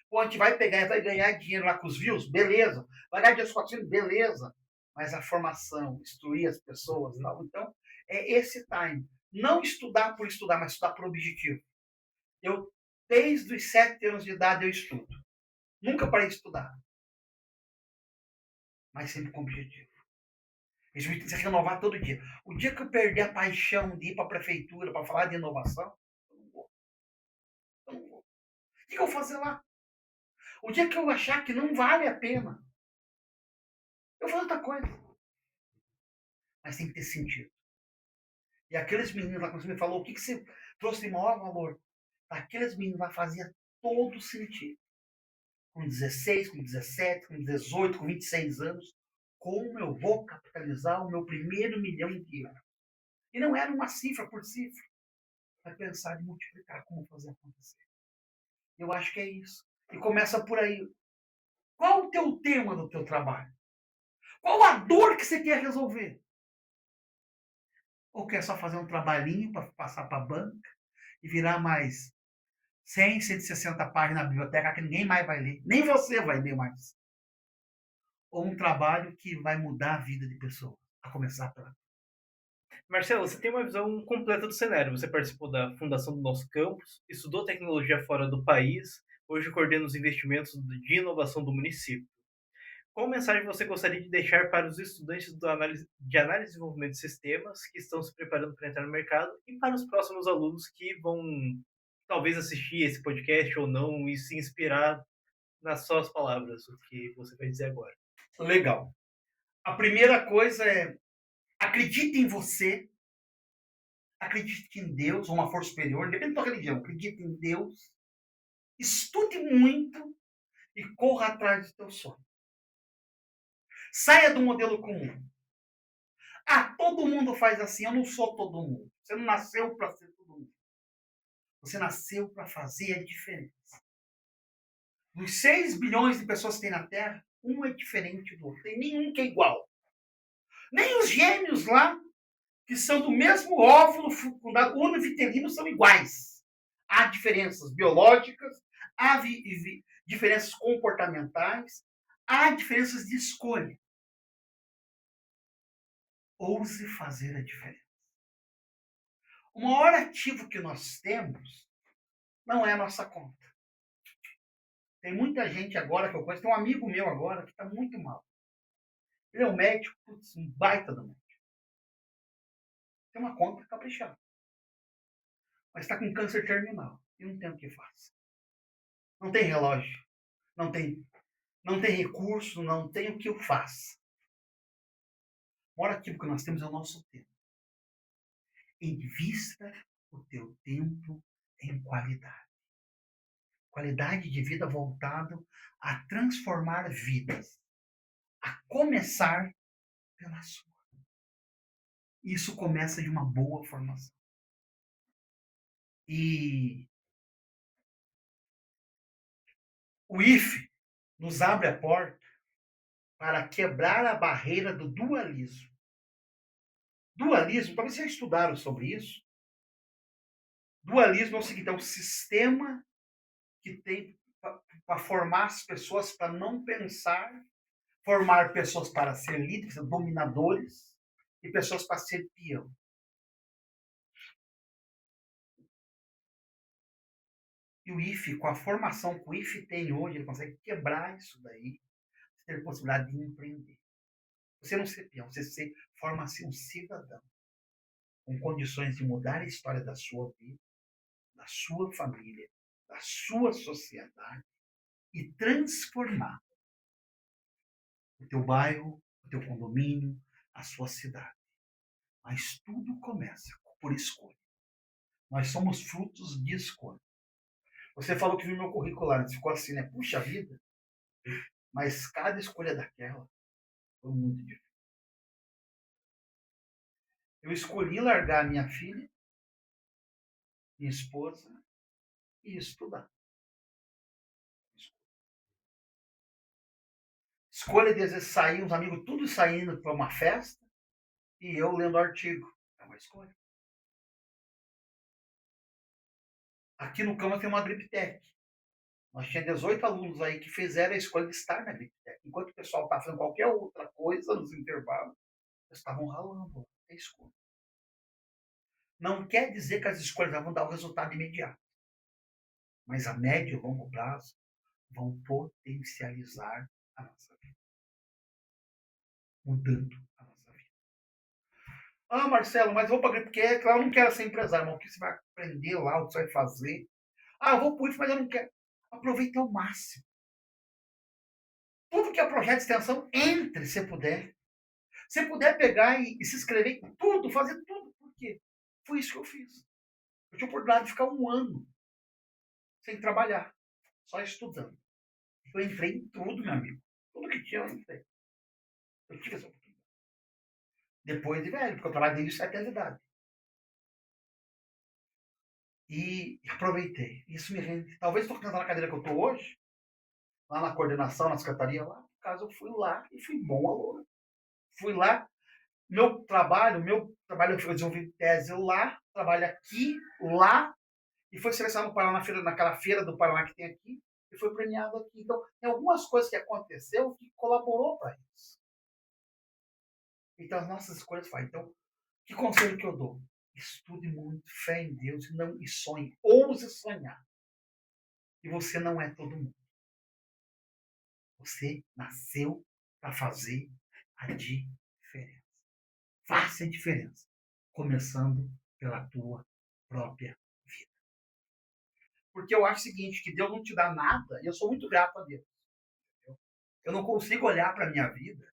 Pô, a gente vai pegar e vai ganhar dinheiro lá com os views? Beleza. Vai ganhar dinheiro com os patrocínios? Beleza. Mas a formação, instruir as pessoas e tal. Então, é esse time. Não estudar por estudar, mas estudar por objetivo. Eu, desde os 7 anos de idade, eu estudo. Nunca parei de estudar. Mas sempre com objetivo. Isso tem que se renovar todo dia. O dia que eu perder a paixão de ir para a prefeitura para falar de inovação, eu não vou. Eu não vou. O que eu vou fazer lá? O dia que eu achar que não vale a pena, eu vou fazer outra coisa. Mas tem que ter sentido. E aqueles meninos lá, quando você me falou, o que você trouxe de maior valor? Aqueles meninos lá fazia todo sentido. Com 16, com 17, com 18, com 26 anos, como eu vou capitalizar o meu primeiro milhão de euros? E não era uma cifra por cifra. Vai pensar em multiplicar, como fazer acontecer. Eu acho que é isso. E começa por aí. Qual o teu tema do teu trabalho? Qual a dor que você quer resolver? Ou quer só fazer um trabalhinho para passar para a banca e virar mais 100, 160 páginas na biblioteca que ninguém mais vai ler? Nem você vai ler mais. Ou um trabalho que vai mudar a vida de pessoas, a começar pela... Marcelo, você tem uma visão completa do cenário. Você participou da fundação do nosso campus, estudou tecnologia fora do país, hoje coordena os investimentos de inovação do município. Qual mensagem você gostaria de deixar para os estudantes de análise e desenvolvimento de sistemas que estão se preparando para entrar no mercado e para os próximos alunos que vão talvez assistir esse podcast ou não e se inspirar nas suas palavras, o que você vai dizer agora? Legal. A primeira coisa é acredite em você, acredite em Deus, ou uma força superior, independente da tua religião, acredite em Deus, estude muito e corra atrás do teu sonho. Saia do modelo comum. Ah, todo mundo faz assim, eu não sou todo mundo. Você não nasceu para ser todo mundo. Você nasceu para fazer a diferença. Dos 6 bilhões de pessoas que tem na Terra, um é diferente do outro. Tem nenhum que é igual. Nem os gêmeos lá, que são do mesmo óvulo fecundado, univitelino, são iguais. Há diferenças biológicas, há diferenças comportamentais, há diferenças de escolha. Ouse fazer a diferença. O maior ativo que nós temos não é a nossa conta. Tem muita gente agora que eu conheço, tem um amigo meu agora que está muito mal. Ele é um médico, putz, um baita do médico. Tem uma conta caprichada. Mas está com câncer terminal e não tem o que fazer. Não tem relógio, não tem recurso, não tem o que eu faça. O maior ativo que nós temos é o nosso tempo. Invista o teu tempo em qualidade. Qualidade de vida voltado a transformar vidas. A começar pela sua. Isso começa de uma boa formação. E o IFE nos abre a porta para quebrar a barreira do dualismo. Dualismo, talvez vocês já estudaram sobre isso. Dualismo é o seguinte, é um sistema que tem para formar as pessoas para não pensar, formar pessoas para ser líderes, dominadores, e pessoas para ser peão. E o IFE, com a formação que o IFE tem hoje, ele consegue quebrar isso daí, ter a possibilidade de empreender. Você não ser peão, você forma-se um cidadão, com condições de mudar a história da sua vida, da sua família, da sua sociedade, e transformar o teu bairro, o teu condomínio, a sua cidade. Mas tudo começa por escolha. Nós somos frutos de escolha. Você falou que viu meu curricular, ficou assim, né? Puxa vida. Mas cada escolha daquela foi muito difícil. Eu escolhi largar minha filha, minha esposa, e estudar. Escolha de às vezes sair, uns amigos tudo saindo para uma festa, e eu lendo artigo. É uma escolha. Aqui no Cama tem uma Driptech. Nós tínhamos 18 alunos aí que fizeram a escolha de estar na Driptech. Enquanto o pessoal estava fazendo qualquer outra coisa nos intervalos, eles estavam ralando. É escolha. não quer dizer que as escolhas vão dar o resultado imediato. Mas a médio e longo prazo vão potencializar a nossa vida. Mudando a nossa vida. Ah, Marcelo, mas eu vou para porque claro, eu não quero ser empresário, mas o que você vai aprender lá, o que você vai fazer? Ah, eu vou por isso, mas eu não quero. Aproveite ao máximo. Tudo que é projeto de extensão, entre se puder. Se puder pegar e se inscrever em tudo, fazer tudo. Por quê? Foi isso que eu fiz. Eu tive a oportunidade de ficar 1 ano sem trabalhar, só estudando. Eu entrei em tudo, meu amigo. Tudo que tinha, eu entrei. Eu tive essa oportunidade. Depois de velho, porque eu trabalho desde 7 anos de idade. E aproveitei. Isso me rende. Talvez estou cantando na cadeira que eu estou hoje, lá na coordenação, na secretaria, lá, por causa eu fui lá e fui bom aluno. Fui lá. Meu trabalho, eu desenvolvi tese lá, trabalho aqui, lá, e foi selecionado no Paraná, naquela feira do Paraná que tem aqui, e foi premiado aqui. Então, tem algumas coisas que aconteceu que colaborou para isso. Então, as nossas escolhas fazem. Então, que conselho que eu dou? Estude muito, fé em Deus e sonhe. Ouse sonhar. E você não é todo mundo. Você nasceu para fazer a diferença. Faça a diferença. Começando pela tua própria vida. Porque eu acho o seguinte, que Deus não te dá nada, e eu sou muito grato a Deus. Eu não consigo olhar para a minha vida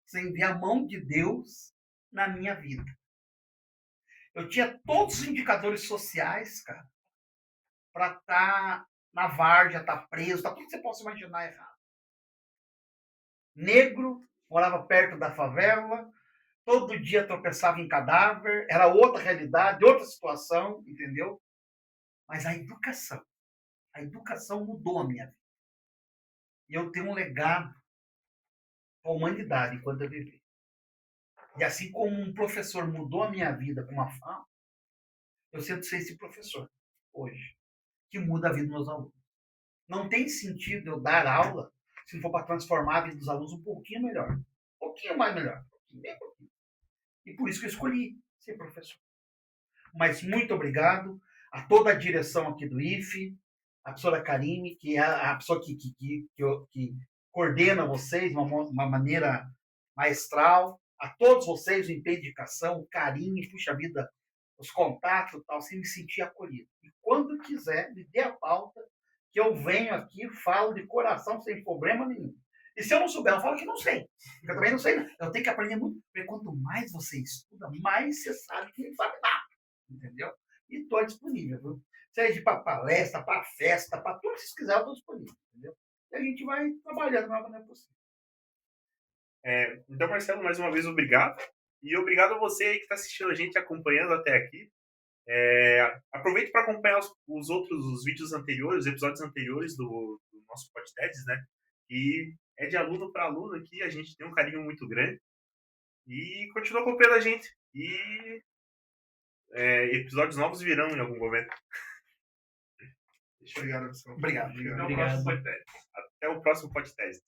sem ver a mão de Deus na minha vida. Eu tinha todos os indicadores sociais, cara, para estar na várzea, estar preso, tudo que você possa imaginar errado. Negro, morava perto da favela, todo dia tropeçava em cadáver, era outra realidade, outra situação, entendeu? Mas a educação mudou a minha vida. E eu tenho um legado para a humanidade enquanto eu vivi. E assim como um professor mudou a minha vida com uma fala, eu sempre sei esse professor, hoje, que muda a vida dos meus alunos. Não tem sentido eu dar aula se não for para transformar a vida dos alunos um pouquinho melhor. Um pouquinho mais melhor. Bem pouquinho. E por isso que eu escolhi ser professor. Mas muito obrigado a toda a direção aqui do IFE, a professora Karine, que é a pessoa que coordena vocês de uma maneira maestral, a todos vocês, o empenho de dedicação, o carinho, puxa vida, os contatos e tal, assim, me sentir acolhido. E quando quiser, me dê a pauta, que eu venho aqui, falo de coração, sem problema nenhum. E se eu não souber, eu falo que não sei. Eu também não sei. Eu tenho que aprender muito. Porque quanto mais você estuda, mais você sabe que não sabe nada. Entendeu? E estou disponível. Viu? Seja para palestra, para festa, para tudo que vocês quiserem, eu estou disponível. Entendeu? E a gente vai trabalhando da maneira possível. Então, Marcelo, mais uma vez, obrigado. E obrigado a você aí que está assistindo a gente, acompanhando até aqui. Aproveite para acompanhar os vídeos anteriores, os episódios anteriores do nosso podcast, né? E é de aluno para aluno aqui, a gente tem um carinho muito grande. E continua acompanhando a gente. E episódios novos virão em algum momento. Obrigado, pessoal. Obrigado. Até o próximo podcast.